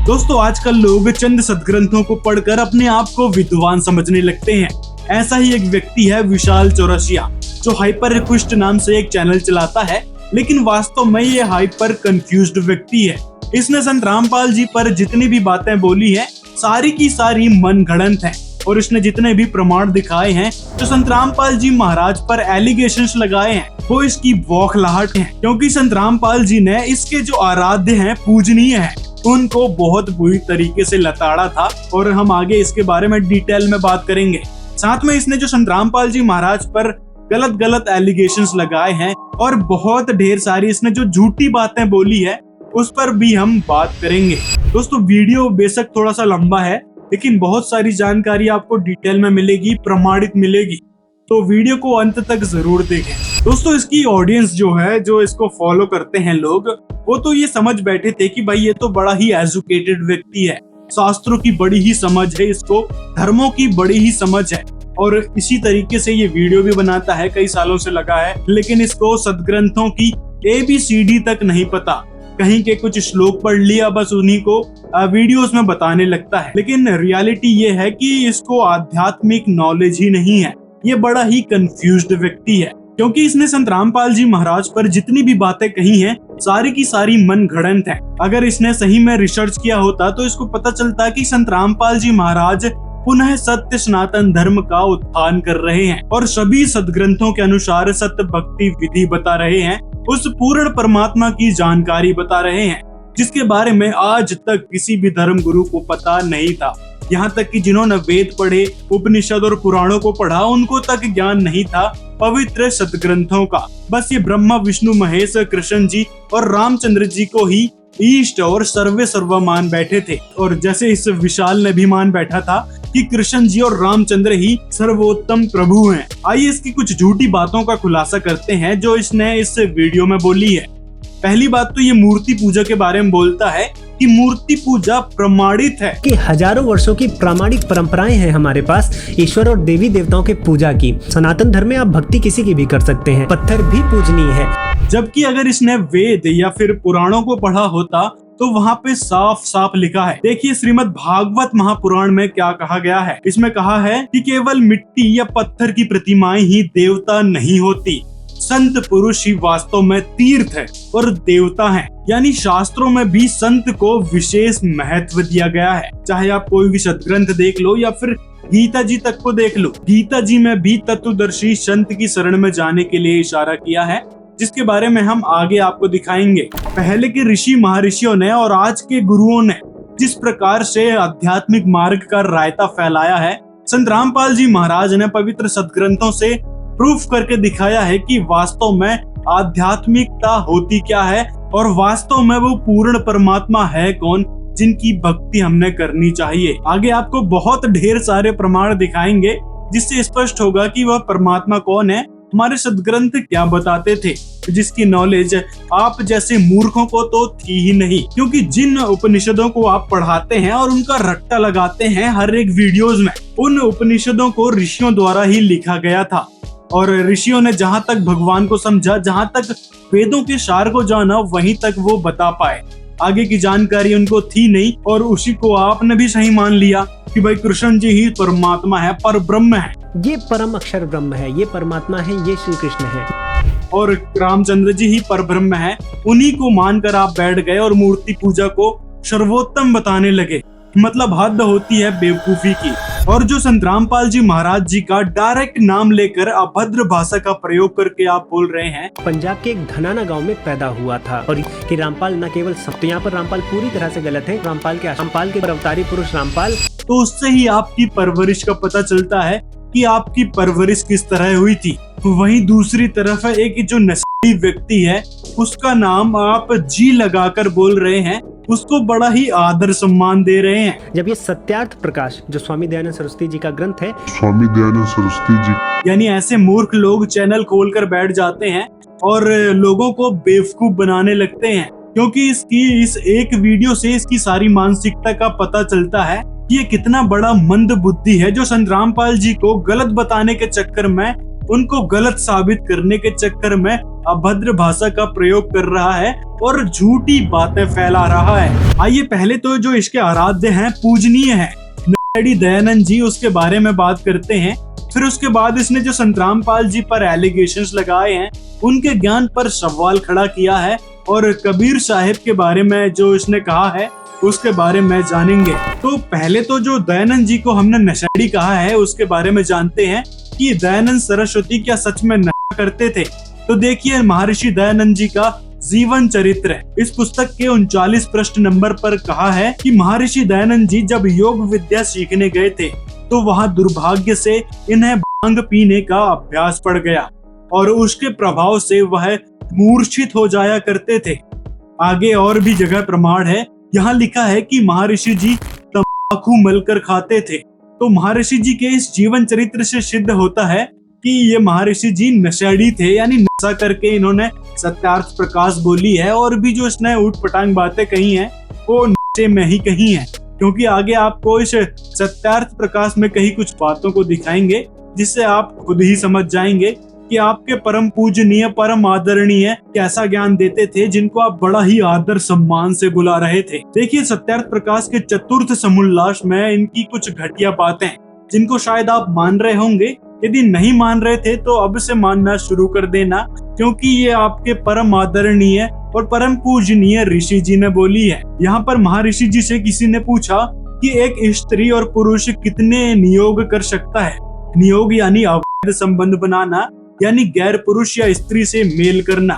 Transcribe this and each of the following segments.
दोस्तों आजकल लोग चंद सदग्रंथों को पढ़कर अपने आप को विद्वान समझने लगते हैं। ऐसा ही एक व्यक्ति है विशाल चौरसिया, जो हाइपर रिक्वेस्ट नाम से एक चैनल चलाता है, लेकिन वास्तव में ये हाइपर कंफ्यूज्ड व्यक्ति है। इसने संत रामपाल जी पर जितनी भी बातें बोली है सारी की सारी मनगढ़ंत है, और इसने जितने भी प्रमाण दिखाए हैं जो संत रामपाल जी महाराज पर एलिगेशंस लगाए हैं वो इसकी बौखलाहट है, क्योंकि संत रामपाल जी ने इसके जो आराध्य हैं, पूजनीय हैं, उनको बहुत बुरी तरीके से लताड़ा था, और हम आगे इसके बारे में डिटेल में बात करेंगे। साथ में इसने जो संत रामपाल जी महाराज पर गलत एलिगेशंस लगाए हैं और बहुत ढेर सारी इसने जो झूठी बातें बोली है उस पर भी हम बात करेंगे। दोस्तों वीडियो बेशक थोड़ा सा लंबा है, लेकिन बहुत सारी जानकारी आपको डिटेल में मिलेगी, प्रमाणित मिलेगी, तो वीडियो को अंत तक जरूर देखें। दोस्तों इसकी ऑडियंस जो है, जो इसको फॉलो करते हैं लोग, वो तो ये समझ बैठे थे कि भाई ये तो बड़ा ही एजुकेटेड व्यक्ति है, शास्त्रों की बड़ी ही समझ है इसको, धर्मों की बड़ी ही समझ है, और इसी तरीके से ये वीडियो भी बनाता है, कई सालों से लगा है, लेकिन इसको सदग्रंथों की ABCD तक नहीं पता। कहीं के कुछ श्लोक पढ़ लिया, बस उन्हीं को वीडियोस में बताने लगता है। लेकिन रियलिटी ये है कि इसको आध्यात्मिक नॉलेज ही नहीं है, ये बड़ा ही कंफ्यूज्ड व्यक्ति है, क्योंकि इसने संत रामपाल जी महाराज पर जितनी भी बातें कही हैं सारी की सारी मनगढ़ंत है। अगर इसने सही में रिसर्च किया होता तो इसको पता चलता कि संत रामपाल जी महाराज पुनः सत्य सनातन धर्म का उत्थान कर रहे हैं और सभी सदग्रंथों के अनुसार सत्य भक्ति विधि बता रहे हैं, उस पूर्ण परमात्मा की जानकारी बता रहे हैं, जिसके बारे में आज तक किसी भी धर्म गुरु को पता नहीं था। यहाँ तक कि जिन्होंने वेद पढ़े, उपनिषद और पुराणों को पढ़ा, उनको तक ज्ञान नहीं था पवित्र सदग्रंथों का। बस ये ब्रह्मा विष्णु महेश, कृष्ण जी और रामचंद्र जी को ही ईष्ट और सर्वे सर्वा मान बैठे थे, और जैसे इस विशाल ने भी मान बैठा था कि कृष्ण जी और रामचंद्र ही सर्वोत्तम प्रभु हैं। आइए इसकी कुछ झूठी बातों का खुलासा करते हैं जो इसने इस वीडियो में बोली है। पहली बात तो ये मूर्ति पूजा के बारे में बोलता है कि मूर्ति पूजा प्रमाणित है, कि हजारों वर्षों की प्रामाणिक परंपराएं हैं हमारे पास ईश्वर और देवी देवताओं के पूजा की। सनातन धर्म में आप भक्ति किसी की भी कर सकते हैं, पत्थर भी पूजनीय है। जबकि अगर इसने वेद या फिर पुराणों को पढ़ा होता तो वहाँ पे साफ साफ लिखा है, देखिए श्रीमद् भागवत महापुराण में क्या कहा गया है। इसमें कहा है कि केवल मिट्टी या पत्थर की प्रतिमाएं ही देवता नहीं होती, संत पुरुष ही वास्तव में तीर्थ है और देवता है। यानी शास्त्रों में भी संत को विशेष महत्व दिया गया है। चाहे आप कोई भी सदग्रंथ देख लो या फिर गीता जी तक को देख लो, गीता जी में भी तत्वदर्शी संत की शरण में जाने के लिए इशारा किया है, जिसके बारे में हम आगे आपको दिखाएंगे। पहले के ऋषि महर्षियों ने और आज के गुरुओं ने जिस प्रकार से आध्यात्मिक मार्ग का रायता फैलाया है, संत रामपाल जी महाराज ने पवित्र सदग्रंथों से प्रूफ करके दिखाया है कि वास्तव में आध्यात्मिकता होती क्या है और वास्तव में वो पूर्ण परमात्मा है कौन, जिनकी भक्ति हमने करनी चाहिए। आगे आपको बहुत ढेर सारे प्रमाण दिखाएंगे जिससे स्पष्ट होगा कि वह परमात्मा कौन है, हमारे सदग्रंथ क्या बताते थे, जिसकी नॉलेज आप जैसे मूर्खों को तो थी ही नहीं। क्योंकि जिन उपनिषदों को आप पढ़ाते हैं और उनका रट्टा लगाते हैं हर एक वीडियोस में, उन उपनिषदों को ऋषियों द्वारा ही लिखा गया था, और ऋषियों ने जहां तक भगवान को समझा, जहां तक वेदों के सार को जाना, वहीं तक वो बता पाए। आगे की जानकारी उनको थी नहीं, और उसी को आपने भी सही मान लिया कि भाई कृष्ण जी ही परमात्मा है, पर ब्रह्म है, ये परम अक्षर ब्रह्म है, ये परमात्मा है, ये श्री कृष्ण है, और रामचंद्र जी ही पर ब्रह्म है। उन्हीं को मानकर आप बैठ गए और मूर्ति पूजा को सर्वोत्तम बताने लगे। मतलब हद होती है बेवकूफी की। और जो संत रामपाल जी महाराज जी का डायरेक्ट नाम लेकर अभद्र भाषा का प्रयोग करके आप बोल रहे हैं, पंजाब के एक धनाना गांव में पैदा हुआ था, और कि रामपाल न केवल तो यहाँ पर रामपाल पूरी तरह से गलत है। रामपाल के अवतारी पुरुष रामपाल, तो उससे ही आपकी परवरिश का पता चलता है कि आपकी परवरिश किस तरह हुई थी। वहीं दूसरी तरफ एक जो नस्ली व्यक्ति है, उसका नाम आप जी लगाकर बोल रहे हैं, उसको बड़ा ही आदर सम्मान दे रहे हैं। जब ये सत्यार्थ प्रकाश जो स्वामी दयानंद सरस्वती जी का ग्रंथ है, स्वामी दयानंद सरस्वती जी, यानी ऐसे मूर्ख लोग चैनल खोलकर बैठ जाते हैं और लोगों को बेवकूफ बनाने लगते हैं, क्योंकि इसकी इस एक वीडियो से इसकी सारी मानसिकता का पता चलता है कि ये कितना बड़ा मंद बुद्धि है, जो संत रामपाल जी को गलत बताने के चक्कर में उनको गलत साबित करने के चक्कर में अभद्र भाषा का प्रयोग कर रहा है और झूठी बातें फैला रहा है। आइए पहले तो जो इसके आराध्य हैं, पूजनीय हैं, नशेड़ी दयानंद जी, उसके बारे में बात करते हैं। फिर उसके बाद इसने जो संतराम पाल जी पर एलिगेशंस लगाए हैं, उनके ज्ञान पर सवाल खड़ा किया है और कबीर साहिब के बारे में जो इसने कहा है उसके बारे में जानेंगे। तो पहले तो जो दयानंद जी को हमने नशेड़ी कहा है उसके बारे में जानते हैं कि दयानंद सरस्वती क्या सच में नशा करते थे। तो देखिए महर्षि दयानंद जी का जीवन चरित्र इस पुस्तक के 39 प्रश्न नंबर पर कहा है कि महर्षि दयानंद जी जब योग विद्या सीखने गए थे तो वहां दुर्भाग्य से इन्हें भांग पीने का अभ्यास पड़ गया और उसके प्रभाव से वह मूर्छित हो जाया करते थे। आगे और भी जगह प्रमाण है, यहाँ लिखा है कि महर्षि जी तंबाकू मलकर खाते थे। तो महर्षि जी के इस जीवन चरित्र से सिद्ध होता है कि ये महर्षि जी नशेड़ी थे, यानी नशा करके इन्होंने सत्यार्थ प्रकाश बोली है और भी जो इसने ऊट पटांग बातें कही हैं वो नशे में ही कही हैं। क्योंकि आगे आपको इस सत्यार्थ प्रकाश में कही कुछ बातों को दिखाएंगे जिससे आप खुद ही समझ जाएंगे कि आपके परम पूजनीय परम आदरणीय कैसा ज्ञान देते थे, जिनको आप बड़ा ही आदर सम्मान से बुला रहे थे। देखिए सत्यार्थ प्रकाश के चतुर्थ समुल्लास में इनकी कुछ घटिया बातें जिनको शायद आप मान रहे होंगे, यदि नहीं मान रहे थे तो अब से मानना शुरू कर देना, क्योंकि ये आपके परम आदरणीय और परम पूजनीय ऋषि जी ने बोली है। यहाँ पर महर्षि जी से किसी ने पूछा कि एक स्त्री और पुरुष कितने नियोग कर सकता है। नियोग यानी अवैध संबंध बनाना, यानी गैर पुरुष या स्त्री से मेल करना।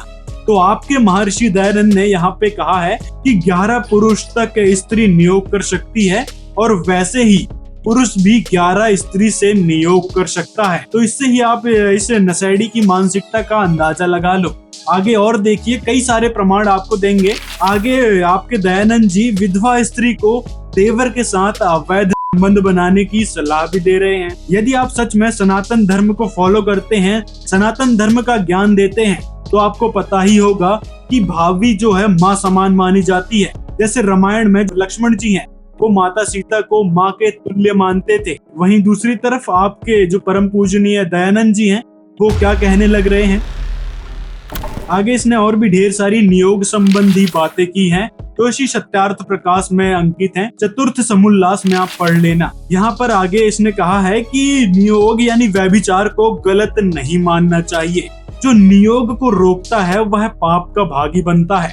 तो आपके महर्षि दयानंद ने यहाँ पे कहा है कि 11 पुरुष तक स्त्री नियोग कर सकती है और वैसे ही पुरुष भी 11 स्त्री से नियोग कर सकता है। तो इससे ही आप इस नशेड़ी की मानसिकता का अंदाजा लगा लो। आगे और देखिए, कई सारे प्रमाण आपको देंगे। आगे आपके दयानंद जी विधवा स्त्री को देवर के साथ अवैध संबंध बनाने की सलाह भी दे रहे हैं। यदि आप सच में सनातन धर्म को फॉलो करते हैं, सनातन धर्म का ज्ञान देते हैं, तो आपको पता ही होगा कि भावी जो है माँ समान मानी जाती है। जैसे रामायण में लक्ष्मण जी हैं, वो माता सीता को माँ के तुल्य मानते थे। वहीं दूसरी तरफ आपके जो परम पूजनीय दयानंद जी हैं, वो क्या कहने लग रहे हैं। आगे इसने और भी ढेर सारी नियोग संबंधी बातें की हैं, तो इसी सत्यार्थ प्रकाश में अंकित है, चतुर्थ समुल्लास में आप पढ़ लेना। यहाँ पर आगे इसने कहा है कि नियोग यानी व्यभिचार को गलत नहीं मानना चाहिए। जो नियोग को रोकता है वह पाप का भागी बनता है।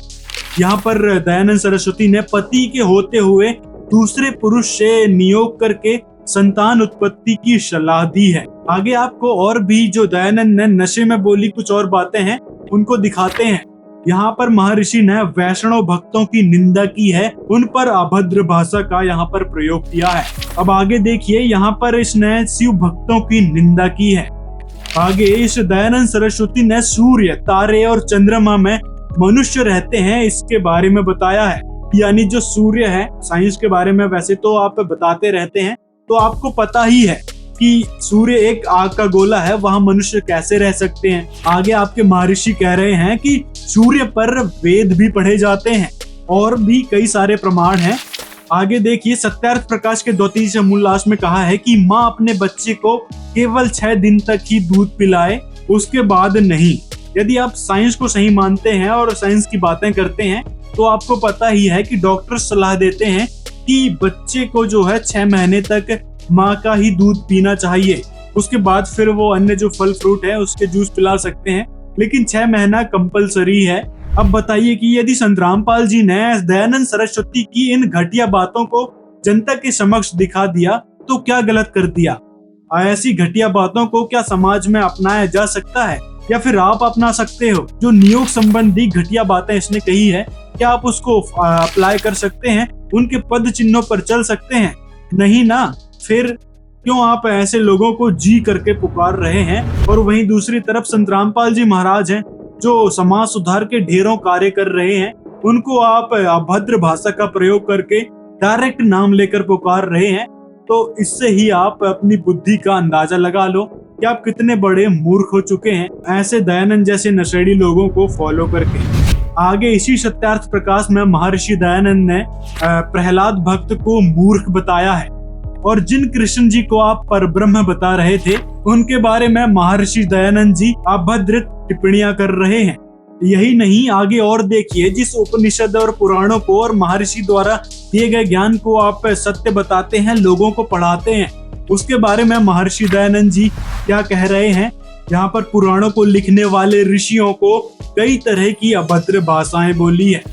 यहाँ पर दयानंद सरस्वती ने पति के होते हुए दूसरे पुरुष से नियोग करके संतान उत्पत्ति की सलाह दी है। आगे आपको और भी जो दयानंद ने नशे में बोली कुछ और बातें हैं उनको दिखाते हैं। यहाँ पर महर्षि ने वैष्णव भक्तों की निंदा की है, उन पर अभद्र भाषा का यहाँ पर प्रयोग किया है। अब आगे देखिए, यहाँ पर इसने शिव भक्तों की निंदा की है। आगे इस दयानंद सरस्वती ने सूर्य, तारे और चंद्रमा में मनुष्य रहते हैं इसके बारे में बताया है। यानी जो सूर्य है, साइंस के बारे में वैसे तो आप बताते रहते हैं, तो आपको पता ही है कि सूर्य एक आग का गोला है, वहां मनुष्य कैसे रह सकते हैं। आगे आपके महर्षि कह रहे हैं कि सूर्य पर वेद भी पढ़े जाते हैं और भी कई सारे प्रमाण हैं। आगे देखिए, सत्यार्थ प्रकाश के 32 समुल्लास में कहा है कि माँ अपने बच्चे को केवल 6 दिन तक ही दूध पिलाए, उसके बाद नहीं। यदि आप साइंस को सही मानते हैं और साइंस की बातें करते हैं, तो आपको पता ही है कि डॉक्टर सलाह देते हैं कि बच्चे को जो है 6 महीने तक माँ का ही दूध पीना चाहिए। उसके बाद फिर वो अन्य जो फल फ्रूट है उसके जूस पिला सकते हैं, लेकिन 6 महीना कंपलसरी है। अब बताइए कि यदि संतराम पाल जी ने दयानंद सरस्वती की इन घटिया बातों को जनता के समक्ष दिखा दिया तो क्या गलत कर दिया। ऐसी घटिया बातों को क्या समाज में अपनाया जा सकता है, या फिर आप अपना सकते हो। जो नियोग संबंधी घटिया बातें इसने कही है, क्या आप उसको अप्लाई कर सकते हैं, उनके पद चिन्हों पर चल सकते हैं? नहीं ना। फिर क्यों आप ऐसे लोगों को जी करके पुकार रहे हैं। और वहीं दूसरी तरफ संतराम पाल जी महाराज हैं जो समाज सुधार के ढेरों कार्य कर रहे हैं, उनको आप अभद्र भाषा का प्रयोग करके डायरेक्ट नाम लेकर पुकार रहे हैं। तो इससे ही आप अपनी बुद्धि का अंदाजा लगा लो कि आप कितने बड़े मूर्ख हो चुके हैं ऐसे दयानंद जैसे नशेड़ी लोगों को फॉलो करके। आगे इसी सत्यार्थ प्रकाश में महर्षि दयानंद ने प्रहलाद भक्त को मूर्ख बताया है। और जिन कृष्ण जी को आप परब्रह्म बता रहे थे उनके बारे में महर्षि दयानंद जी अभद्र टिप्पणियां कर रहे हैं। यही नहीं, आगे और देखिए, जिस उपनिषद और पुराणों को और महर्षि द्वारा दिए गए ज्ञान को आप सत्य बताते हैं, लोगों को पढ़ाते हैं, उसके बारे में महर्षि दयानंद जी क्या कह रहे हैं। यहाँ पर पुराणों को लिखने वाले ऋषियों को कई तरह की अभद्र भाषाएं बोली है।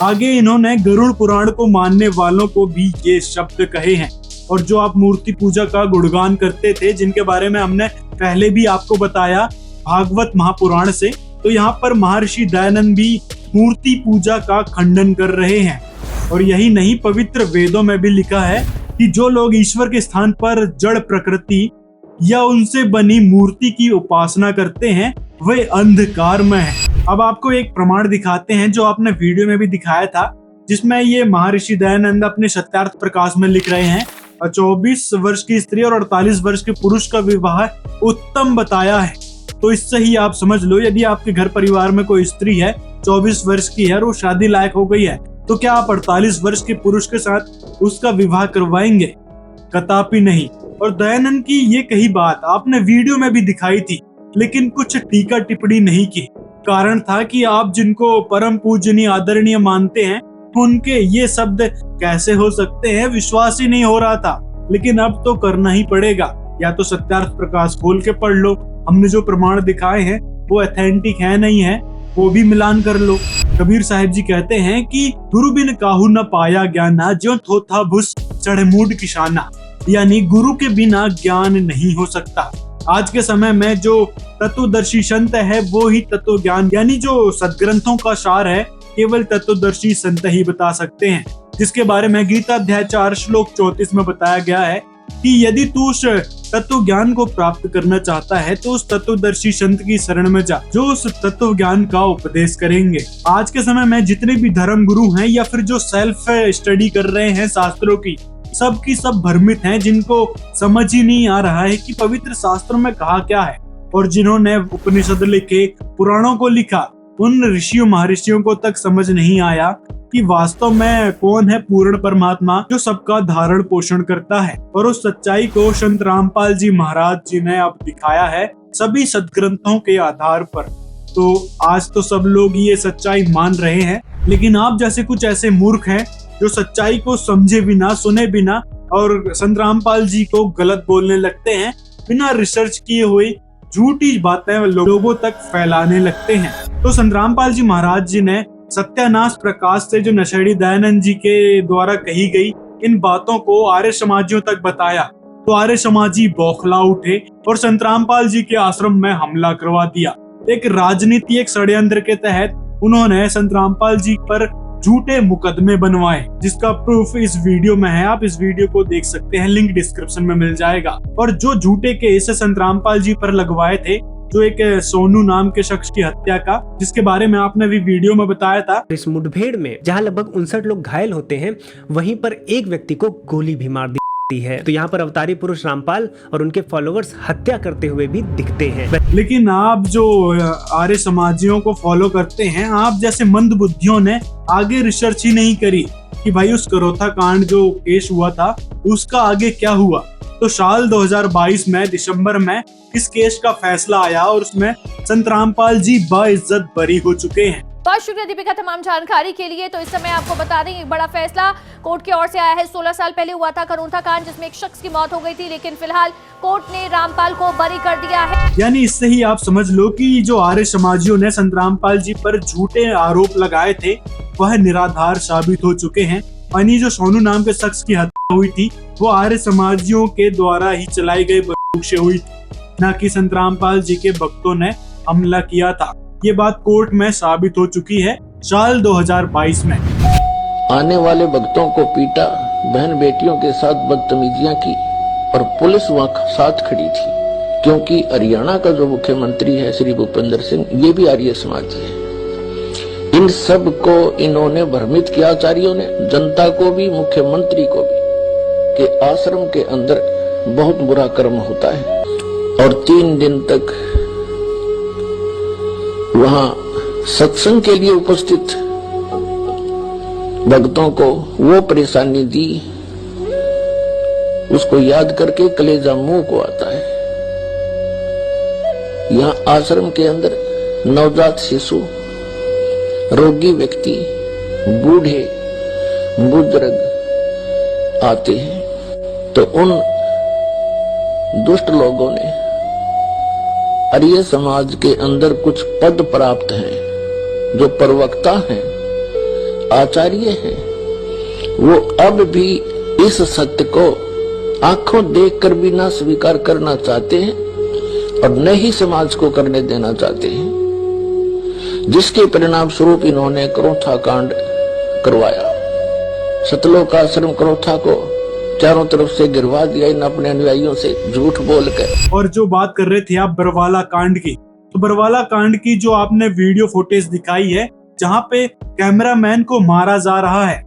आगे इन्होंने गरुड़ पुराण को मानने वालों को भी ये शब्द कहे हैं। और जो आप मूर्ति पूजा का गुणगान करते थे, जिनके बारे में हमने पहले भी आपको बताया भागवत महापुराण से, तो यहाँ पर महर्षि दयानंद भी मूर्ति पूजा का खंडन कर रहे हैं। और यही नहीं, पवित्र वेदों में भी लिखा है कि जो लोग ईश्वर के स्थान पर जड़ प्रकृति या उनसे बनी मूर्ति की उपासना करते हैं वे अंधकार में हैं। अब आपको एक प्रमाण दिखाते हैं जो आपने वीडियो में भी दिखाया था, जिसमें ये महर्षि दयानंद अपने सत्यार्थ प्रकाश में लिख रहे हैं 24 वर्ष की स्त्री और 48 वर्ष के पुरुष का विवाह उत्तम बताया है। तो इससे ही आप समझ लो, यदि आपके घर परिवार में कोई स्त्री है 24 वर्ष की है और वो शादी लायक हो गई है, तो क्या आप 48 वर्ष के पुरुष के साथ उसका विवाह करवाएंगे? कदापि नहीं। और दयानंद की ये कही बात आपने वीडियो में भी दिखाई थी, लेकिन कुछ टीका टिप्पणी नहीं की। कारण था कि आप जिनको परम पूजनीय आदरणीय मानते हैं उनके ये शब्द कैसे हो सकते हैं, विश्वास ही नहीं हो रहा था। लेकिन अब तो करना ही पड़ेगा, या तो सत्यार्थ प्रकाश खोल के पढ़ लो, हमने जो प्रमाण दिखाए हैं वो ऑथेंटिक है नहीं है वो भी मिलान कर लो। कबीर साहिब जी कहते हैं कि गुरु बिन काहू न पाया ज्ञाना, ज्यों थोथा भुस चढ़े मूड किशाना, यानी गुरु के बिना ज्ञान नहीं हो सकता। आज के समय में जो तत्वदर्शी संत है वो ही तत्व ज्ञान यानी जो सदग्रंथों का सार है केवल तत्वदर्शी संत ही बता सकते हैं, जिसके बारे में गीता अध्याय 4 श्लोक 34 में बताया गया है कि यदि तू उस तत्व ज्ञान को प्राप्त करना चाहता है तो उस तत्वदर्शी संत की शरण में जा, जो उस तत्व ज्ञान का उपदेश करेंगे। आज के समय में जितने भी धर्म गुरु हैं या फिर जो सेल्फ स्टडी कर रहे हैं शास्त्रों की सब भ्रमित हैं, जिनको समझ ही नहीं आ रहा है कि पवित्र शास्त्रों में कहा क्या है। और जिन्होंने उपनिषद लिखे, पुराणों को लिखा, उन ऋषियों महर्षियों को तक समझ नहीं आया कि वास्तव में कौन है पूर्ण परमात्मा जो सबका धारण पोषण करता है। और उस सच्चाई को संत रामपाल जी महाराज जी ने अब दिखाया है सभी सदग्रंथों के आधार पर। तो आज तो सब लोग ये सच्चाई मान रहे हैं, लेकिन आप जैसे कुछ ऐसे मूर्ख हैं जो सच्चाई को समझे बिना, सुने बिना और संत रामपाल जी को गलत बोलने लगते हैं, बिना रिसर्च किए हुए झूठी बातें लोगों तक फैलाने लगते हैं। तो संत रामपाल जी महाराज जी ने सत्यानाश प्रकाश से जो नशेड़ी दयानंद जी के द्वारा कही गई इन बातों को आर्य समाजियों तक बताया, तो आर्य समाजी बौखला उठे और संत रामपाल जी के आश्रम में हमला करवा दिया। एक राजनीति, एक षड्यंत्र के तहत उन्होंने संत रामपाल जी पर झूठे मुकदमे बनवाए, जिसका प्रूफ इस वीडियो में है। आप इस वीडियो को देख सकते हैं, लिंक डिस्क्रिप्शन में मिल जाएगा। और जो झूठे केस संत रामपाल जी पर लगवाए थे, जो एक सोनू नाम के शख्स की हत्या का, जिसके बारे में आपने भी वीडियो में बताया था। इस मुठभेड़ में जहां लगभग 59 लोग घायल होते हैं, वहीं पर एक व्यक्ति को गोली भी मार दी है। तो यहाँ पर अवतारी पुरुष रामपाल और उनके फॉलोअर्स हत्या करते हुए भी दिखते हैं। लेकिन आप जो आर्य समाजियों को फॉलो करते हैं, आप जैसे मंद बुद्धियों ने आगे रिसर्च ही नहीं करी कि भाई उस करोथा कांड जो केस हुआ था उसका आगे क्या हुआ। तो साल 2022 में दिसंबर में इस केस का फैसला आया और उसमें संत रामपाल जी बाइज्जत बरी हो चुके हैं। बहुत शुक्रिया दीपिका तमाम जानकारी के लिए। तो इस समय आपको बता दें एक बड़ा फैसला कोर्ट की ओर से आया है। 16 साल पहले हुआ था करोथा कांड, जिसमें एक शख्स की मौत हो गई थी, लेकिन फिलहाल कोर्ट ने रामपाल को बरी कर दिया है। यानी इससे ही आप समझ लो कि जो आर्य समाजियों ने संत रामपाल जी पर झूठे आरोप लगाए थे वह निराधार साबित हो चुके हैं। यानी जो सोनू नाम के शख्स की हत्या हुई थी वो आर्य समाजियों के द्वारा ही चलाई गई बंदूक से हुई थी, न कि संत रामपाल जी के भक्तों ने हमला किया था। ये बात कोर्ट में साबित हो चुकी है साल 2022 में। आने वाले भक्तों को पीटा, बहन बेटियों के साथ बदतमीजियां की और पुलिस वहां साथ खड़ी थी, क्योंकि हरियाणा का जो मुख्यमंत्री है श्री भूपेंद्र सिंह, ये भी आर्य समाजी है। इन सब को इन्होंने भ्रमित किया आचार्यों ने, जनता को भी मुख्यमंत्री को भी, कि आश्रम के अंदर बहुत बुरा कर्म होता है। और 3 दिन तक वहां सत्संग के लिए उपस्थित भक्तों को वो परेशानी दी उसको याद करके कलेजा मुंह को आता है। यहाँ आश्रम के अंदर नवजात शिशु, रोगी व्यक्ति, बूढ़े, बुजुर्ग आते हैं, तो उन दुष्ट लोगों ने आर्य समाज के अंदर कुछ पद प्राप्त हैं, जो प्रवक्ता हैं, आचार्य हैं, वो अब भी इस सत्य को आंखों देखकर भी ना स्वीकार करना चाहते हैं और न ही समाज को करने देना चाहते हैं, जिसके परिणाम स्वरूप इन्होंने क्रोथा कांड करवाया। सतलोक आश्रम क्रोथा को चारों तरफ से गिरवा दिया इन अपने अनुयायियों से झूठ बोलकर। और जो बात कर रहे थे आप बरवाला कांड की, तो बरवाला कांड की जो आपने वीडियो फुटेज दिखाई है जहाँ पे कैमरामैन को मारा जा रहा है,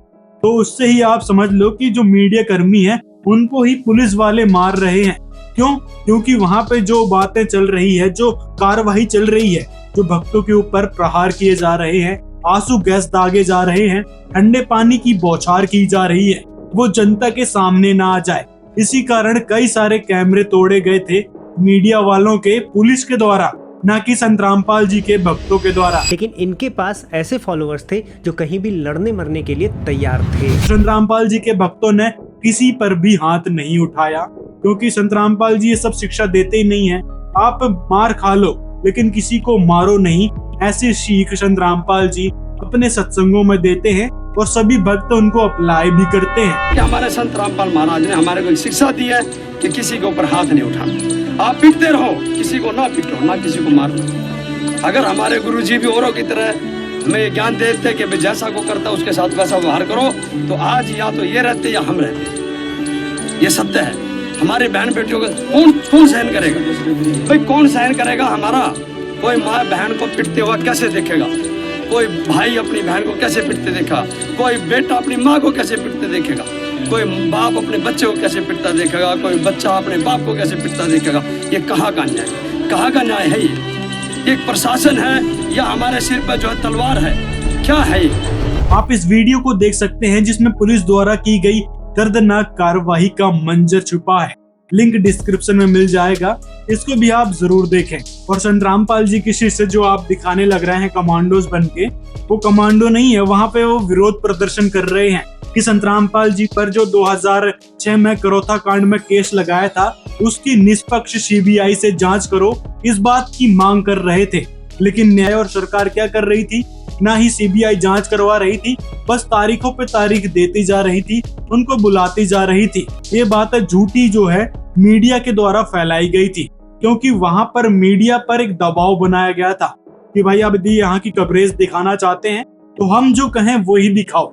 तो उससे ही आप समझ लो कि जो मीडिया कर्मी है उनको ही पुलिस वाले मार रहे हैं। क्यों? क्योंकि वहाँ पे जो बातें चल रही है, जो कार्यवाही चल रही है, जो भक्तों के ऊपर प्रहार किए जा रहे हैं, आंसू गैस दागे जा रहे हैं, ठंडे पानी की बौछार की जा रही है, वो जनता के सामने ना आ जाए। इसी कारण कई सारे कैमरे तोड़े गए थे मीडिया वालों के, पुलिस के द्वारा, न कि संत रामपाल जी के भक्तों के द्वारा। लेकिन इनके पास ऐसे फॉलोअर्स थे जो कहीं भी लड़ने मरने के लिए तैयार थे। संत रामपाल जी के भक्तों ने किसी पर भी हाथ नहीं उठाया, क्योंकि संत रामपाल जी ये सब शिक्षा देते ही नहीं है। आप मार खा लो लेकिन किसी को मारो नहीं, ऐसी सीख संत रामपाल जी अपने सत्संगों में देते हैं और सभी भक्त उनको अप्लाई भी करते हैं। हमारे संत रामपाल महाराज ने हमारे को शिक्षा दी है कि किसी के ऊपर हाथ नहीं उठाना, आप पीटते रहो, किसी को ना पीटो, ना किसी को मारो। अगर हमारे गुरु जी भी औरों की तरह हमें ये ज्ञान देते कि जैसा को करता उसके साथ वैसा व्यवहार करो, तो आज या तो ये रहते या हम रहते। ये सत्य है। हमारे बहन बेटियों को कौन सहन करेगा भाई? कौन सहन करेगा? हमारा कोई माँ बहन को पिटते हुआ कैसे देखेगा? कोई भाई अपनी बहन को कैसे पिटते देखा? कोई बेटा अपनी माँ को कैसे पिटते देखेगा? कोई बाप अपने बच्चे को कैसे पिटता देखेगा? कोई बच्चा अपने बाप को कैसे पिटता देखेगा? ये कहाँ का न्याय? कहाँ का न्याय है? ये एक प्रशासन है या हमारे सिर पर जो है तलवार है? क्या है ये? आप इस वीडियो को देख सकते हैं जिसमें पुलिस द्वारा की गई दर्दनाक कार्रवाई का मंजर छुपा है। लिंक डिस्क्रिप्शन में मिल जाएगा, इसको भी आप जरूर देखें। और संत रामपाल जी के शिष्य जो आप दिखाने लग रहे हैं कमांडोज बनके, वो कमांडो नहीं है, वहाँ पे वो विरोध प्रदर्शन कर रहे हैं कि संत रामपाल जी पर जो 2006 में करोथा कांड में केस लगाया था उसकी निष्पक्ष सीबीआई से जांच करो, इस बात की मांग कर रहे थे। लेकिन न्याय और सरकार क्या कर रही थी? ना ही सीबीआई जांच करवा रही थी, बस तारीखों पे तारीख देती जा रही थी, उनको बुलाती जा रही थी। ये बात झूठी जो है मीडिया के द्वारा फैलाई गई थी, क्योंकि वहां पर मीडिया पर एक दबाव बनाया गया था कि भाई अब यदि यहाँ की कवरेज दिखाना चाहते हैं तो हम जो कहें वो ही दिखाओ।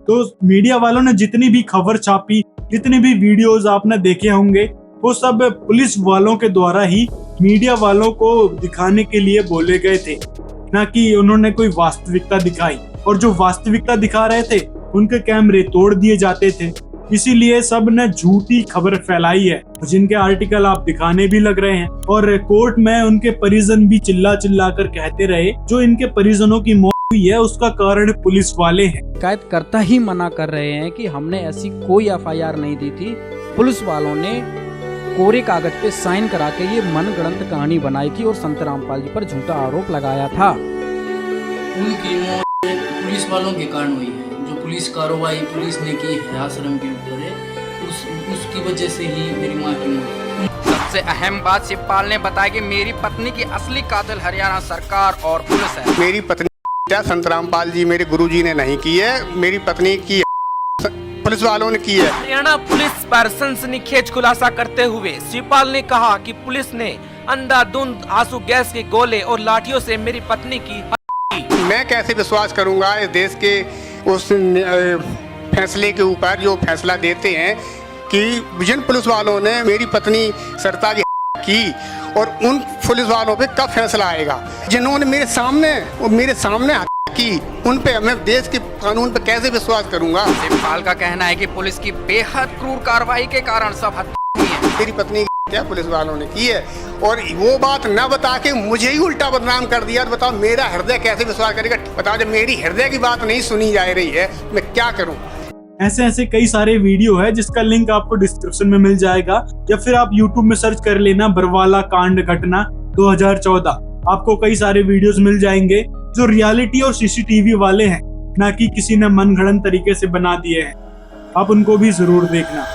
तो मीडिया वालों ने जितनी भी खबर छापी, जितने भी वीडियोस आपने देखे होंगे, वो सब पुलिस वालों के द्वारा ही मीडिया वालों को दिखाने के लिए बोले गए थे, ना कि उन्होंने कोई वास्तविकता दिखाई। और जो वास्तविकता दिखा रहे थे उनके कैमरे तोड़ दिए जाते थे। इसीलिए सब ने झूठी खबर फैलाई है, जिनके आर्टिकल आप दिखाने भी लग रहे हैं। और कोर्ट में उनके परिजन भी चिल्ला चिल्ला कर कहते रहे जो इनके परिजनों की मौत हुई है उसका कारण पुलिस वाले हैं। शिकायतकर्ता ही मना कर रहे हैं कि हमने ऐसी कोई एफआईआर नहीं दी थी। पुलिस वालों ने कोरे कागज पे साइन करा के ये मनगढ़ंत कहानी बनाई थी और संत रामपाल जी पर झूठा आरोप लगाया था। उनकी मौत पुलिस वालों के कारण हुई है। जो पुलिस कार्रवाई पुलिस ने की है आश्रम के ऊपर है, उसकी वजह से ही मेरी माँ की मौत। सबसे अहम बात शिवपाल ने बताया कि मेरी पत्नी की असली कातिल हरियाणा सरकार और पुलिस है। मेरी पत्नी संत रामपाल जी मेरे गुरुजी ने नहीं की है, मेरी पत्नी की पुलिस वालों ने की है। हरियाणा पुलिस पर सनसनीखेज खुलासा करते हुए शिवपाल ने कहा कि पुलिस ने अंधाधुंध आंसू गैस के गोले और लाठियों से मेरी पत्नी की मैं कैसे विश्वास करूंगा इस देश के उस फैसले के ऊपर जो फैसला देते हैं कि जिन पुलिस वालों ने मेरी पत्नी सरिता की और उन पुलिस वालों पे कब फैसला आएगा जिन्होंने मेरे सामने की, उन पे मैं देश के कानून पे कैसे विश्वास करूंगा। शिवपाल का कहना है कि पुलिस की बेहद क्रूर कार्रवाई के कारण सब हत्या हुई है। मेरी पत्नी की हत्या पुलिस वालों ने की है और वो बात न बता के मुझे ही उल्टा बदनाम कर दिया। तो बताओ मेरा हृदय कैसे विश्वास करेगा? बताओ जब मेरी हृदय की बात नहीं सुनी जा रही है मैं क्या करूं? ऐसे ऐसे कई सारे वीडियो है जिसका लिंक आपको डिस्क्रिप्शन में मिल जाएगा, या फिर आप यूट्यूब में सर्च कर लेना बरवाला कांड घटना 2014। आपको कई सारे वीडियोस मिल जाएंगे जो रियलिटी और सीसीटीवी वाले हैं, ना कि किसी ने मनगढ़ंत तरीके से बना दिए हैं। आप उनको भी जरूर देखना।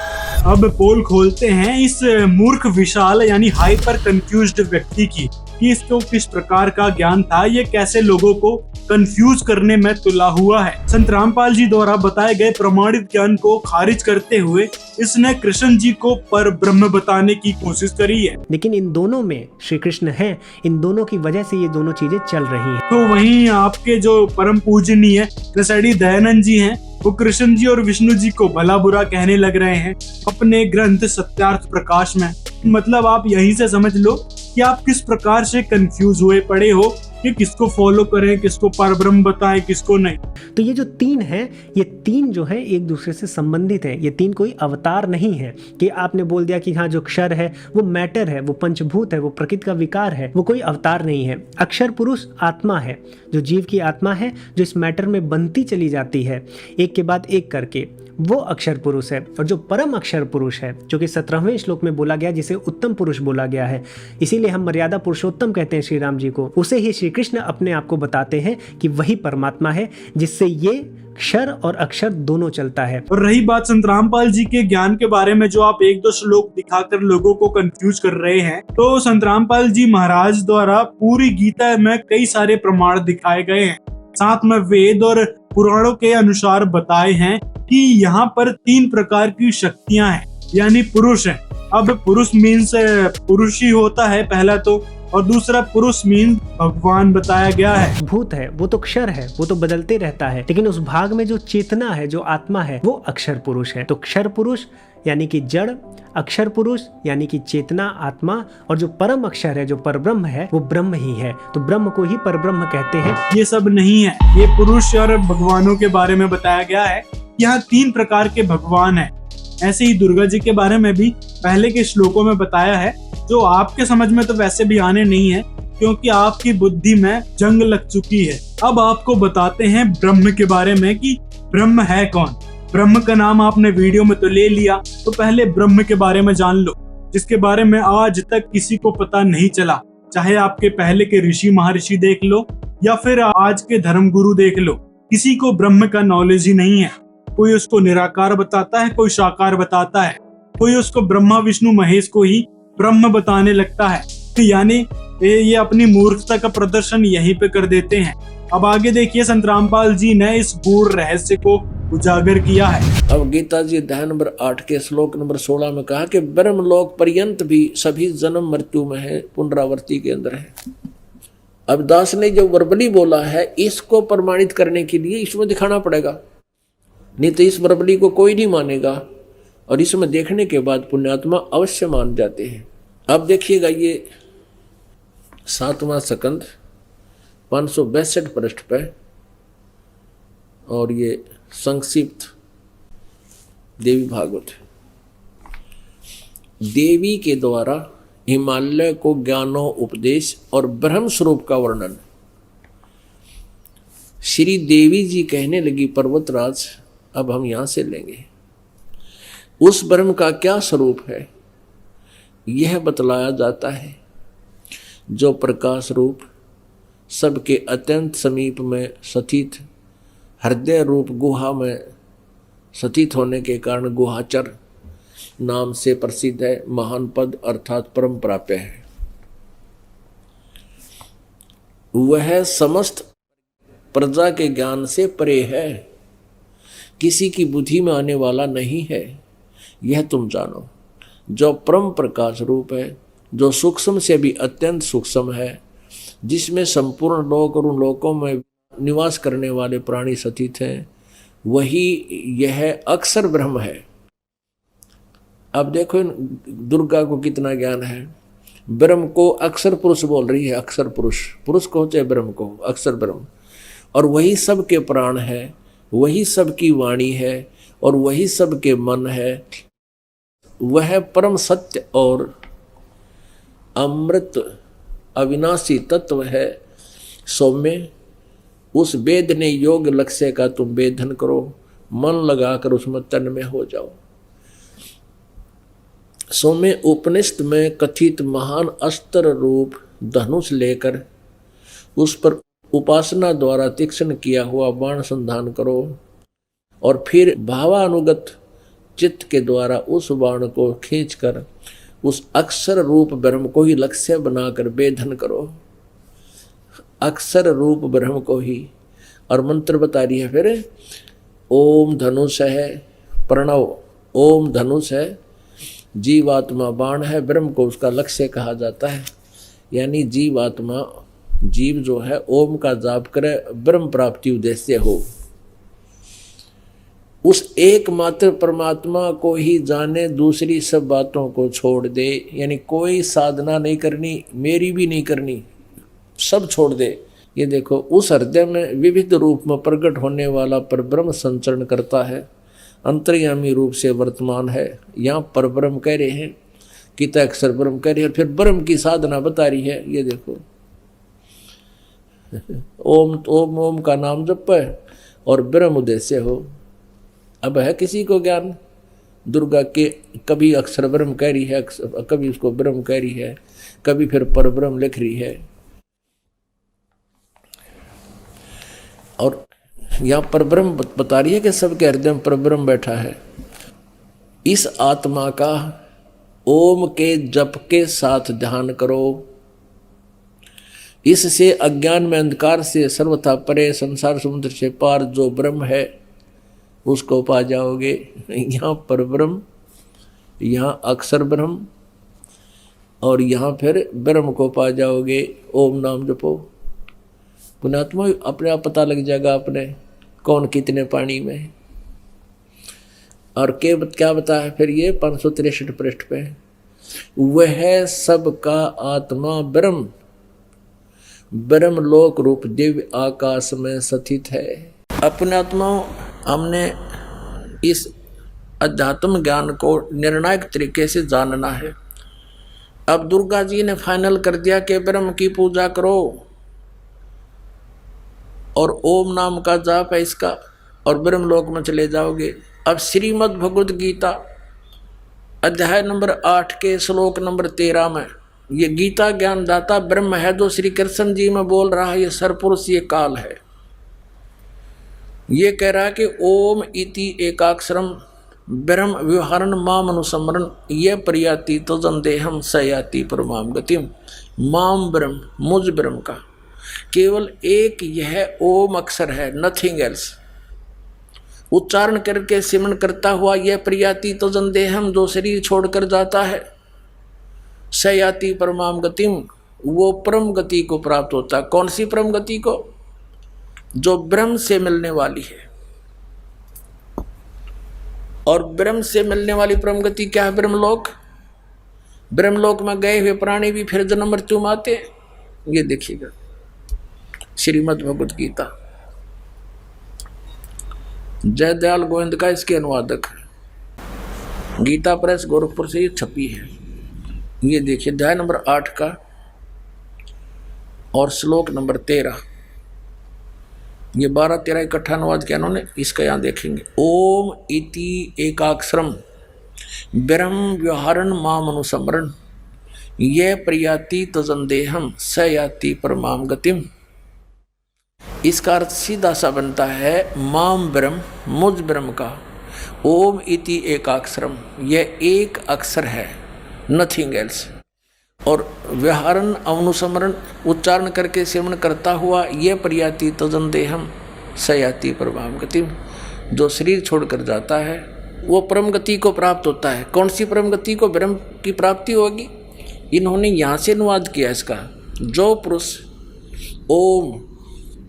अब पोल खोलते हैं इस मूर्ख विशाल यानी हाइपर कंफ्यूज्ड व्यक्ति की कि इसको किस प्रकार का ज्ञान था, ये कैसे लोगों को कंफ्यूज करने में तुला हुआ है। संत रामपाल जी द्वारा बताए गए प्रमाणित ज्ञान को खारिज करते हुए इसने कृष्ण जी को पर ब्रह्म बताने की कोशिश करी है। लेकिन इन दोनों में श्री कृष्ण हैं, इन दोनों की वजह से ये दोनों चीजें चल रही हैं। तो वहीं आपके जो परम पूजनीय नरसड़ी दयानंद जी हैं, वो कृष्ण जी और विष्णु जी को भला बुरा कहने लग रहे हैं अपने ग्रंथ सत्यार्थ प्रकाश में। मतलब आप यहीं से समझ लो कि आप किस प्रकार से कंफ्यूज हुए पड़े हो कि किसको फॉलो करें, किसको परब्रह्म बताएं, किसको नहीं। तो ये जो तीन हैं, ये तीन जो है एक दूसरे से संबंधित हैं। ये तीन कोई अवतार नहीं है कि आपने बोल दिया कि हाँ जो अक्षर है वो मैटर है, वो पंचभूत है, वो प्रकृति का विकार है, वो कोई अवतार नहीं है। अक्षर पुरुष आत्मा है, जो जीव की आत्मा है, जो इस मैटर में बनती चली जाती है एक के बाद एक करके, वो अक्षर पुरुष है। और जो परम अक्षर पुरुष है, जो कि 17वें श्लोक में बोला गया, जिसे उत्तम पुरुष बोला गया है, इसीलिए हम मर्यादा पुरुषोत्तम कहते हैं श्री राम जी को, उसे ही श्री कृष्ण अपने आप को बताते हैं कि वही परमात्मा है जिससे ये क्षर और अक्षर दोनों चलता है। और रही बात संत रामपाल जी के ज्ञान के बारे में, जो आप एक दो श्लोक दिखाकर लोगों को कंफ्यूज कर रहे हैं, तो संत रामपाल जी महाराज द्वारा पूरी गीता में कई सारे प्रमाण दिखाए गए हैं, साथ में वेद और पुराणों के अनुसार बताए हैं कि यहाँ पर 3 प्रकार की शक्तियां हैं, यानी पुरुष है। अब पुरुष मीन्स पुरुष ही होता है पहला तो, और दूसरा पुरुष मीन भगवान बताया गया है। भूत है वो तो क्षर है, वो तो बदलते रहता है, लेकिन उस भाग में जो चेतना है, जो आत्मा है, वो अक्षर पुरुष है। तो क्षर पुरुष यानी कि जड़, अक्षर पुरुष यानी कि चेतना आत्मा, और जो परम अक्षर है, जो परब्रह्म है, वो ब्रह्म ही है। तो ब्रह्म को ही परब्रह्म कहते हैं। ये सब नहीं है, ये पुरुष और भगवानों के बारे में बताया गया है। यहाँ 3 प्रकार के भगवान है। ऐसे ही दुर्गा जी के बारे में भी पहले के श्लोकों में बताया है, जो आपके समझ में तो वैसे भी आने नहीं है, क्योंकि आपकी बुद्धि में जंग लग चुकी है। अब आपको बताते हैं ब्रह्म के बारे में कि ब्रह्म है कौन। ब्रह्म का नाम आपने वीडियो में तो ले लिया, तो पहले ब्रह्म के बारे में जान लो, जिसके बारे में आज तक किसी को पता नहीं चला। चाहे आपके पहले के ऋषि महर्षि देख लो या फिर आज के धर्मगुरु देख लो, किसी को ब्रह्म का नॉलेज ही नहीं है। कोई उसको निराकार बताता है, कोई साकार बताता है, कोई उसको ब्रह्मा विष्णु महेश को ही ब्रह्म बताने लगता है। तो यानी ये अपनी मूर्खता का प्रदर्शन यहीं पे कर देते हैं। अब आगे देखिए, संत रामपाल जी ने इस गूढ़ रहस्य को उजागर किया है। अब गीता जी अध्याय नंबर 8 के श्लोक नंबर 16 में कहा कि ब्रह्मलोक पर्यंत भी सभी जन्म मृत्यु में है, पुनरावृत्ति के अंदर है। अब दास ने जो वर्बली बोला है, इसको प्रमाणित करने के लिए इसमें दिखाना पड़ेगा, नहीं तो इस वर्बली को कोई नहीं मानेगा, और इसमें देखने के बाद पुण्यात्मा अवश्य मान जाते हैं। अब देखिएगा, ये 7वां स्कंद 562 पृष्ठ पे, और ये संक्षिप्त देवी भागवत। देवी के द्वारा हिमालय को ज्ञानो उपदेश और ब्रह्म स्वरूप का वर्णन। श्री देवी जी कहने लगी, पर्वतराज अब हम यहां से लेंगे, उस ब्रह्म का क्या स्वरूप है यह बतलाया जाता है, जो प्रकाश रूप सबके अत्यंत समीप में स्थित हृदय रूप गुहा में स्थित होने के कारण गुहाचर नाम से प्रसिद्ध है, महान पद अर्थात परम प्राप्य है। वह समस्त प्रजा के ज्ञान से परे है, किसी की बुद्धि में आने वाला नहीं है, यह तुम जानो। जो परम प्रकाश रूप है, जो सूक्ष्म से भी अत्यंत सूक्ष्म है, जिसमें संपूर्ण लोक और उन लोकों में निवास करने वाले प्राणी स्थित हैं, वही यह अक्षर ब्रह्म है। अब देखो दुर्गा को कितना ज्ञान है, ब्रह्म को अक्षर पुरुष बोल रही है, अक्षर पुरुष, पुरुष को चाहे ब्रह्म को, अक्षर ब्रह्म, और वही सबके प्राण है, वही सबकी वाणी है, और वही सबके मन है। वह परम सत्य और अमृत अविनाशी तत्व है। सौम्य, उस वेद ने योग लक्ष्य का तुम वेदन करो, मन लगाकर उसमें तन में हो जाओ। सो में उपनिषद में कथित महान अस्त्र रूप धनुष लेकर उस पर उपासना द्वारा तीक्ष्ण किया हुआ बाण संधान करो और फिर भावानुगत चित्त के द्वारा उस बाण को खींचकर उस अक्षर रूप ब्रह्म को ही लक्ष्य बनाकर वेधन करो। अक्षर रूप ब्रह्म को ही। और मंत्र बता रही है फिर, ओम धनुष है प्रणव, ओम धनुष है जीवात्मा बाण है, ब्रह्म को उसका लक्ष्य कहा जाता है। यानी जीवात्मा जीव जो है ओम का जाप करे, ब्रह्म प्राप्ति उद्देश्य हो, उस एकमात्र परमात्मा को ही जाने, दूसरी सब बातों को छोड़ दे। यानी कोई साधना नहीं करनी, मेरी भी नहीं करनी, सब छोड़ दे। ये देखो उस हृदय में विविध रूप में प्रकट होने वाला परब्रह्म संचरण करता है, अंतर्यामी रूप से वर्तमान है। यहाँ परब्रह्म कह रहे हैं, किता अक्षर ब्रह्म कह रहे हैं, फिर ब्रह्म की साधना बता रही है। ये देखो ओम ओम ओम का नाम जप है और ब्रह्म उद्देश्य हो। अब है किसी को ज्ञान दुर्गा के, कभी अक्षर ब्रह्म कह रही है, कभी उसको ब्रह्म कह रही है, कभी फिर परब्रह्म लिख रही है। और यहाँ परब्रह्म बता रही है कि सबके हृदय में परब्रह्म बैठा है। इस आत्मा का ओम के जप के साथ ध्यान करो। इससे अज्ञान में अंधकार से सर्वथा परे संसार समुद्र से पार जो ब्रह्म है उसको पा जाओगे। यहाँ परब्रह्म, यहाँ अक्षर ब्रह्म और यहाँ फिर ब्रह्म को पा जाओगे। ओम नाम जपो, पुण्यात्मा अपने आप पता लग जाएगा अपने कौन कितने पानी में। और क्या बताया फिर ये 563 पृष्ठ पे, वह सबका आत्मा ब्रह्म ब्रह्म लोक रूप दिव्य आकाश में स्थित है। अपने आत्मा हमने इस अध्यात्म ज्ञान को निर्णायक तरीके से जानना है। अब दुर्गा जी ने फाइनल कर दिया कि ब्रह्म की पूजा करो और ओम नाम का जाप है इसका और ब्रह्म लोक में चले जाओगे। अब श्रीमद् भगवद गीता अध्याय नंबर 8 के श्लोक नंबर 13 में ये गीता ज्ञान दाता ब्रह्म है जो श्री कृष्ण जी में बोल रहा है, ये सरपुरुष, ये काल है। ये कह रहा है कि ओम इति एकाक्षरम ब्रह्म व्यवहारन माम अनुसमरण ये प्रयाति तो जंदेहम सयाति परमाम गतिम। माम ब्रह्म, मुझ ब्रह्म का केवल एक यह ओम अक्षर है, नथिंग एल्स। उच्चारण करके सिमरण करता हुआ यह प्रयाति तो जंदेहम जो शरीर छोड़कर जाता है, सयाति परमाम गतिम वो परम गति को प्राप्त होता है। कौन सी परम गति को? जो ब्रह्म से मिलने वाली है। और ब्रह्म से मिलने वाली परम गति क्या है? ब्रह्मलोक। ब्रह्मलोक में गए हुए प्राणी भी फिर जन्म मृत्यु में आते। ये देखिएगा श्रीमद् भगवद गीता। जय दयाल गोविंद का इसके अनुवादक है। गीता प्रेस गोरखपुर से ये छपी है। ये देखिए अध्याय नंबर 8 का और श्लोक नंबर 13। ये 12-13 इकट्ठा अनुवाद किया उन्होंने। इसका यहाँ देखेंगे, ओम इति एकाक्षरम ब्रह्म व्यवहारन माम अनुसमरण ये प्रयाति तजंदेहम स याति परमाम गतिम। इसका अर्थ सीधा सा बनता है माम ब्रह्म, मुझ ब्रह्म का। ओम इति एकाक्षरम यह एक अक्षर है, नथिंग एल्स। और व्यवहारन अनुसमरण उच्चारण करके सेवन करता हुआ ये प्रयाति तजंदेहम सयाति परमाम गतिम जो शरीर छोड़कर जाता है वो परम गति को प्राप्त होता है। कौन सी परम गति को? ब्रह्म की प्राप्ति होगी। इन्होंने यहाँ से अनुवाद किया इसका। जो पुरुष ओम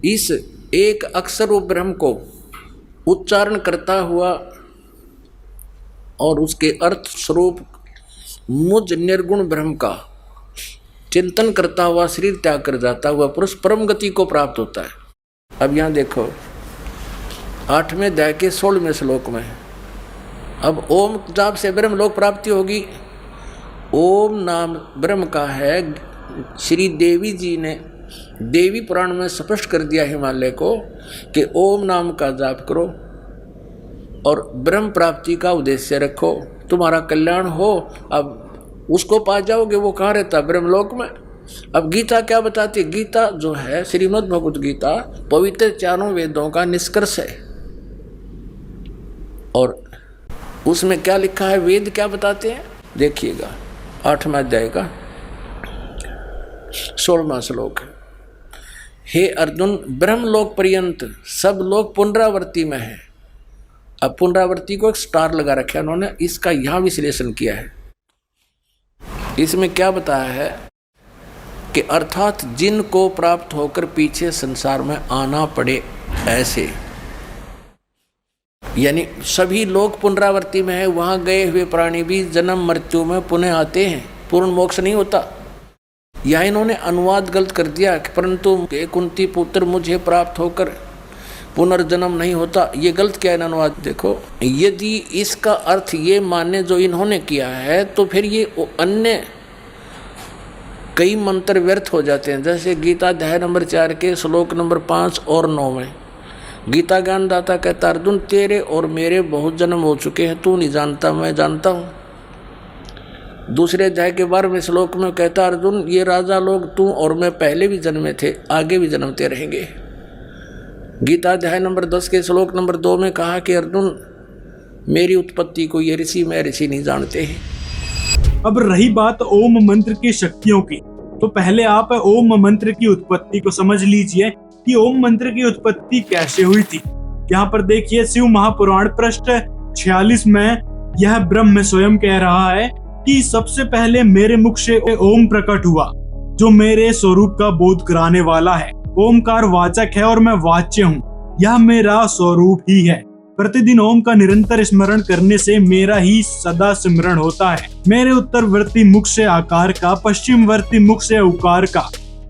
इस एक अक्षर व ब्रह्म को उच्चारण करता हुआ और उसके अर्थ स्वरूप मुझ निर्गुण ब्रह्म का चिंतन करता हुआ शरीर त्याग कर जाता हुआ पुरुष परम गति को प्राप्त होता है। अब यहाँ देखो 8वें अध्याय के 16वें श्लोक में, अब ओम जाप से ब्रह्म लोक प्राप्ति होगी। ओम नाम ब्रह्म का है। श्री देवी जी ने देवी पुराण में स्पष्ट कर दिया हिमालय को कि ओम नाम का जाप करो और ब्रह्म प्राप्ति का उद्देश्य रखो, तुम्हारा कल्याण हो। अब उसको पा जाओगे, वो कहाँ रहता? ब्रह्मलोक में। अब गीता क्या बताती है? गीता जो है, श्रीमद् भगवत गीता, पवित्र चारों वेदों का निष्कर्ष है। और उसमें क्या लिखा है? वेद क्या बताते हैं? देखिएगा, 8वां अध्याय का 16वां श्लोक है। हे अर्जुन, ब्रह्मलोक पर्यंत सब लोग पुनरावृत्ति में है। अब पुनरावृत्ति को एक स्टार लगा रखा है उन्होंने, इसका यहां विश्लेषण किया है। इसमें क्या बताया है कि अर्थात जिनको प्राप्त होकर पीछे संसार में आना पड़े, ऐसे यानी सभी लोग पुनरावृत्ति में है। वहां गए हुए प्राणी भी जन्म मृत्यु में पुनः आते हैं, पूर्ण मोक्ष नहीं होता। यह इन्होंने अनुवाद गलत कर दिया कि परंतु कुंती पुत्र मुझे प्राप्त होकर पुनर्जन्म नहीं होता। ये गलत किया है अनुवाद। देखो, यदि इसका अर्थ ये माने जो इन्होंने किया है, तो फिर ये अन्य कई मंत्र व्यर्थ हो जाते हैं। जैसे गीता अध्याय नंबर 4 के श्लोक नंबर 5 और 9 में गीता ज्ञानदाता कहता, अर्जुन तेरे और मेरे बहुत जन्म हो चुके हैं, तू नहीं जानता, मैं जानता हूँ। दूसरे अध्याय के 12वें श्लोक में कहता, अर्जुन ये राजा लोग तू और मैं पहले भी जन्मे थे, आगे भी जन्मते रहेंगे। गीता अध्याय नंबर 10 के श्लोक नंबर 2 में कहा कि अर्जुन मेरी उत्पत्ति को ये ऋषि मैं ऋषि नहीं जानते हैं। अब रही बात ओम मंत्र की शक्तियों की, तो पहले आप ओम मंत्र की उत्पत्ति को समझ लीजिए कि ओम मंत्र की उत्पत्ति कैसे हुई थी। यहाँ पर देखिए, शिव महापुराण पृष्ठ 46 में यह ब्रह्म स्वयं कह रहा है कि सबसे पहले मेरे मुख से ओम प्रकट हुआ, जो मेरे स्वरूप का बोध कराने वाला है। ओमकार वाचक है और मैं वाच्य हूँ, यह मेरा स्वरूप ही है। प्रतिदिन ओम का निरंतर स्मरण करने से मेरा ही सदा स्मरण होता है। मेरे उत्तरवर्ती मुख से आकार का, पश्चिमवर्ती मुख से उकार का,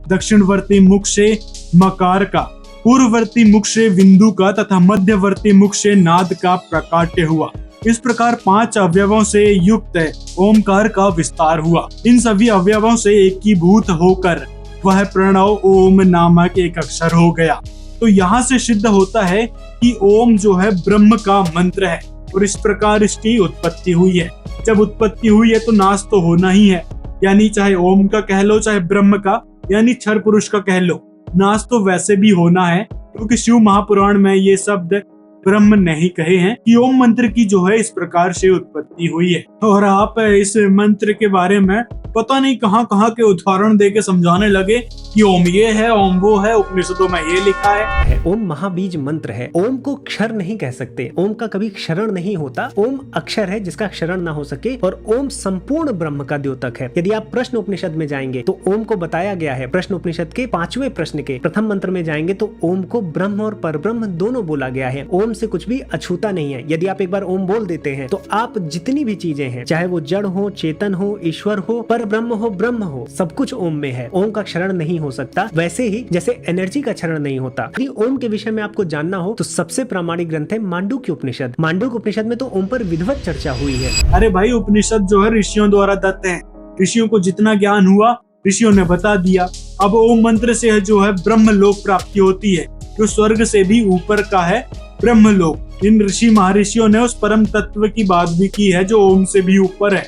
दक्षिणवर्ती मुख से मकार का, पूर्ववर्ती मुख से बिंदु का तथा मध्यवर्ती मुख से नाद का प्रकाट्य हुआ। इस प्रकार 5 अवयवों से युक्त ओमकार का विस्तार हुआ। इन सभी अवयवों से एकीभूत होकर वह प्रणव ओम नामक एक अक्षर हो गया। तो यहाँ से सिद्ध होता है कि ओम जो है ब्रह्म का मंत्र है और इस प्रकार इसकी उत्पत्ति हुई है। जब उत्पत्ति हुई है तो नाश तो होना ही है, यानी चाहे ओम का कह लो चाहे ब्रह्म का यानी क्षर पुरुष का कह लो, नाश तो वैसे भी होना है, क्योंकि शिव महापुराण में ये शब्द ब्रह्म नहीं कहे हैं कि ओम मंत्र की जो है इस प्रकार से उत्पत्ति हुई है। और आप इस मंत्र के बारे में पता नहीं कहाँ कहाँ के उदाहरण देके समझाने लगे कि ओम ये है, ओम वो है, उपनिषदों में ये लिखा है। ओम महाबीज मंत्र है। ओम को क्षर नहीं कह सकते, ओम का कभी क्षरण नहीं होता। ओम अक्षर है जिसका क्षरण ना हो सके, और ओम संपूर्ण ब्रह्म का द्योतक है। यदि आप प्रश्न उपनिषद में जाएंगे तो ओम को बताया गया है। प्रश्न उपनिषद के 5वें प्रश्न के प्रथम मंत्र में जाएंगे तो ओम को ब्रह्म और परब्रह्म दोनों बोला गया है। ओम से कुछ भी अछूता नहीं है। यदि आप एक बार ओम बोल देते हैं तो आप जितनी भी चीजें हैं, चाहे वो जड़ हो, चेतन हो, ईश्वर हो, पर ब्रह्म हो, ब्रह्म हो, सब कुछ ओम में है। ओम का क्षरण नहीं हो सकता, वैसे ही जैसे एनर्जी का क्षरण नहीं होता। यदि ओम के विषय में आपको जानना हो तो सबसे प्रामाणिक ग्रंथ है मांडुक्य उपनिषद। मांडुक्य उपनिषद में तो ओम पर विधिवत चर्चा हुई है। अरे भाई, उपनिषद जो है ऋषियों द्वारा दत्त है। ऋषियों को जितना ज्ञान हुआ ऋषियों ने बता दिया। अब ओम मंत्र से जो है ब्रह्म लोक प्राप्ति होती है, जो स्वर्ग से भी ऊपर का है ब्रह्म लोक। इन ऋषि महर्षियों ने उस परम तत्व की बात भी की है जो ओम से भी ऊपर है।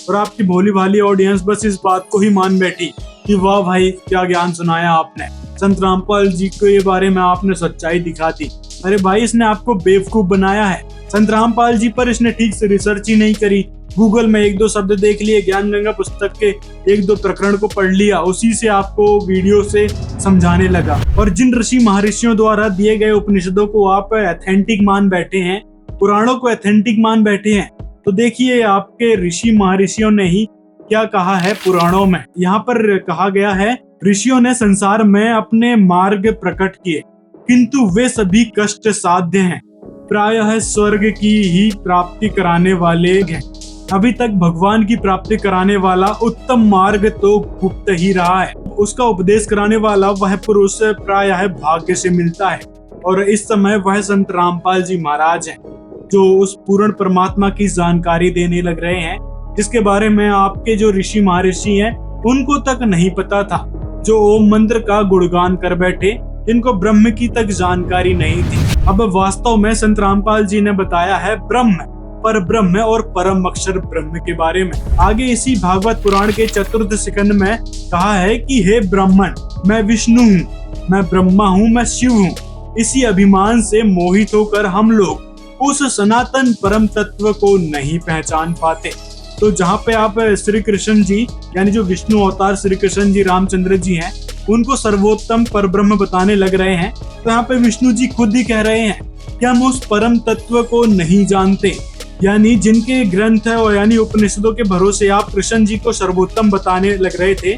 और आपकी भोली भाली ऑडियंस बस इस बात को ही मान बैठी कि वाह भाई क्या ज्ञान सुनाया आपने, संत रामपाल जी के बारे में आपने सच्चाई दिखा दी। अरे भाई, इसने आपको बेवकूफ बनाया है। संत रामपाल जी पर इसने ठीक से रिसर्च ही नहीं करी। गूगल में 1-2 शब्द देख लिए, ज्ञान गंगा पुस्तक के 1-2 प्रकरण को पढ़ लिया, उसी से आपको वीडियो से समझाने लगा। और जिन ऋषि महर्षियों द्वारा दिए गए उपनिषदों को आप ऑथेंटिक मान बैठे हैं, पुराणों को ऑथेंटिक मान बैठे हैं, तो देखिए आपके ऋषि महर्षियों ने ही क्या कहा है पुराणों में। यहाँ पर कहा गया है, ऋषियों ने संसार में अपने मार्ग प्रकट किए, किंतु वे सभी कष्ट साध्य हैं, प्रायः स्वर्ग की ही प्राप्ति कराने वाले हैं। अभी तक भगवान की प्राप्ति कराने वाला उत्तम मार्ग तो गुप्त ही रहा है। उसका उपदेश कराने वाला वह पुरुष प्रायः भाग्य से मिलता है। और इस समय वह संत रामपाल जी महाराज हैं, जो उस पूर्ण परमात्मा की जानकारी देने लग रहे हैं, जिसके बारे में आपके जो ऋषि महर्षि हैं उनको तक नहीं पता था, जो ओम मंत्र का गुणगान कर बैठे, जिनको ब्रह्म की तक जानकारी नहीं थी। अब वास्तव में संत रामपाल जी ने बताया है ब्रह्म, पर ब्रह्म और परम अक्षर ब्रह्म के बारे में। आगे इसी भागवत पुराण के चतुर्थ स्कंद में कहा है कि हे ब्राह्मण, मैं विष्णु हूँ, मैं ब्रह्मा हूँ, मैं शिव हूँ। इसी अभिमान से मोहित होकर हम लोग उस सनातन परम तत्व को नहीं पहचान पाते। तो जहाँ पे आप श्री कृष्ण जी यानी जो विष्णु अवतार श्री कृष्ण जी रामचंद्र जी हैं, उनको सर्वोत्तम परब्रह्म बताने लग रहे हैं, तो यहाँ पे विष्णु जी खुद ही कह रहे हैं कि हम उस परम तत्व को नहीं जानते। यानी जिनके ग्रंथ है और यानी उपनिषदों के भरोसे आप कृष्ण जी को सर्वोत्तम बताने लग रहे थे,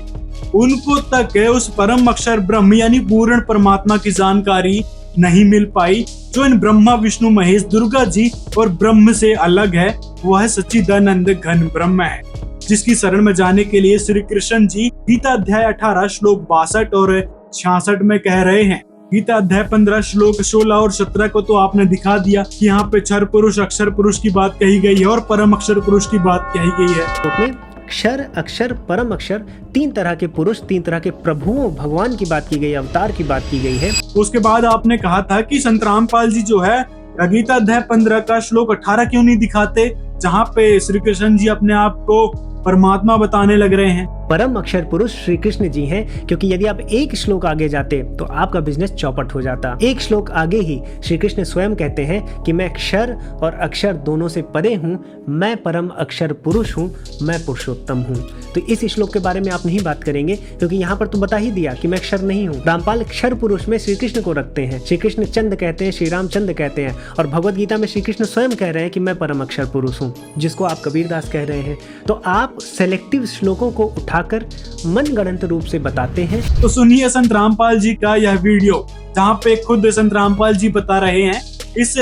उनको तक उस परम अक्षर ब्रह्म यानी पूर्ण परमात्मा की जानकारी नहीं मिल पाई, जो इन ब्रह्मा विष्णु महेश दुर्गा जी और ब्रह्म से अलग है। वह सच्चिदानंद घन ब्रह्म है, जिसकी शरण में जाने के लिए श्री कृष्ण जी गीता अध्याय 18 श्लोक 62 और 66 में कह रहे हैं। गीता अध्याय 15 श्लोक 16 और 17 को तो आपने दिखा दिया कि यहाँ पे क्षर पुरुष अक्षर पुरुष की बात कही गई है और परम अक्षर पुरुष की बात कही गई है। तो क्षर अक्षर परम अक्षर, 3 तरह के पुरुष, 3 तरह के प्रभुओं भगवान की बात की गई, अवतार की बात की गई है। उसके बाद आपने कहा था कि संत रामपाल जी जो है गीता अध्याय 15 का श्लोक 18 क्यों नहीं दिखाते, जहाँ पे श्री कृष्ण जी अपने आप को परमात्मा बताने लग रहे हैं। परम अक्षर पुरुष श्री कृष्ण जी हैं, क्योंकि यदि आप एक श्लोक आगे जाते तो आपका बिजनेस चौपट हो जाता। एक श्लोक आगे ही श्री कृष्ण स्वयं कहते हैं कि मैं क्षर और अक्षर दोनों से परे हूँ, मैं परम अक्षर पुरुष हूँ, मैं पुरुषोत्तम हूँ। तो इस श्लोक के बारे में आप नहीं बात करेंगे, क्योंकि यहाँ पर तो बता ही दिया कि मैं अक्षर नहीं हूँ। रामपाल क्षर पुरुष में श्री कृष्ण को रखते हैं, श्री कृष्ण चंद कहते हैं, श्री राम चंद कहते हैं, और भगवत गीता में श्री कृष्ण स्वयं कह रहे हैं कि मैं परम अक्षर पुरुष हूँ, जिसको आप कबीरदास कह रहे हैं। तो आप सेलेक्टिव श्लोकों को उठाकर मनगढ़ंत रूप से बताते हैं। तो सुनिए संत रामपाल जी का यह वीडियो, जहाँ पे खुद संत रामपाल जी बता रहे हैं इस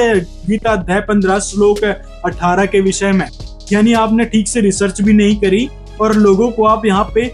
गीता अध्याय 15 श्लोक 18 के विषय में। यानी आपने ठीक से रिसर्च भी नहीं करी और लोगों को आप यहाँ पे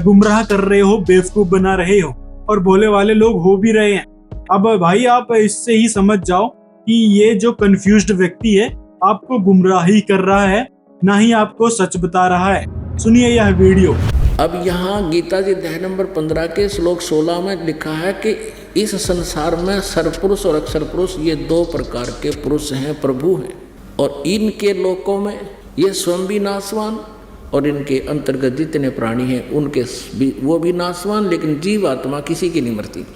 गुमराह कर रहे हो, बेवकूफ बना रहे हो, और भोले वाले लोग हो भी रहे हैं। अब भाई आप इससे ही समझ जाओ कि ये जो कंफ्यूज्ड व्यक्ति है आपको गुमराही कर रहा है, ना ही आपको सच बता रहा है। सुनिए यह वीडियो। अब यहाँ गीता जी अध्याय नंबर 15 के श्लोक 16 में लिखा है कि इस संसार में सरपुरुष और अक्षर पुरुष ये 2 प्रकार के पुरुष हैं, प्रभु हैं, और इनके लोकों में ये स्वयं भी नाशवान और इनके अंतर्गत जितने प्राणी हैं उनके वो भी नाशवान, लेकिन जीव आत्मा किसी की नहीं मरती।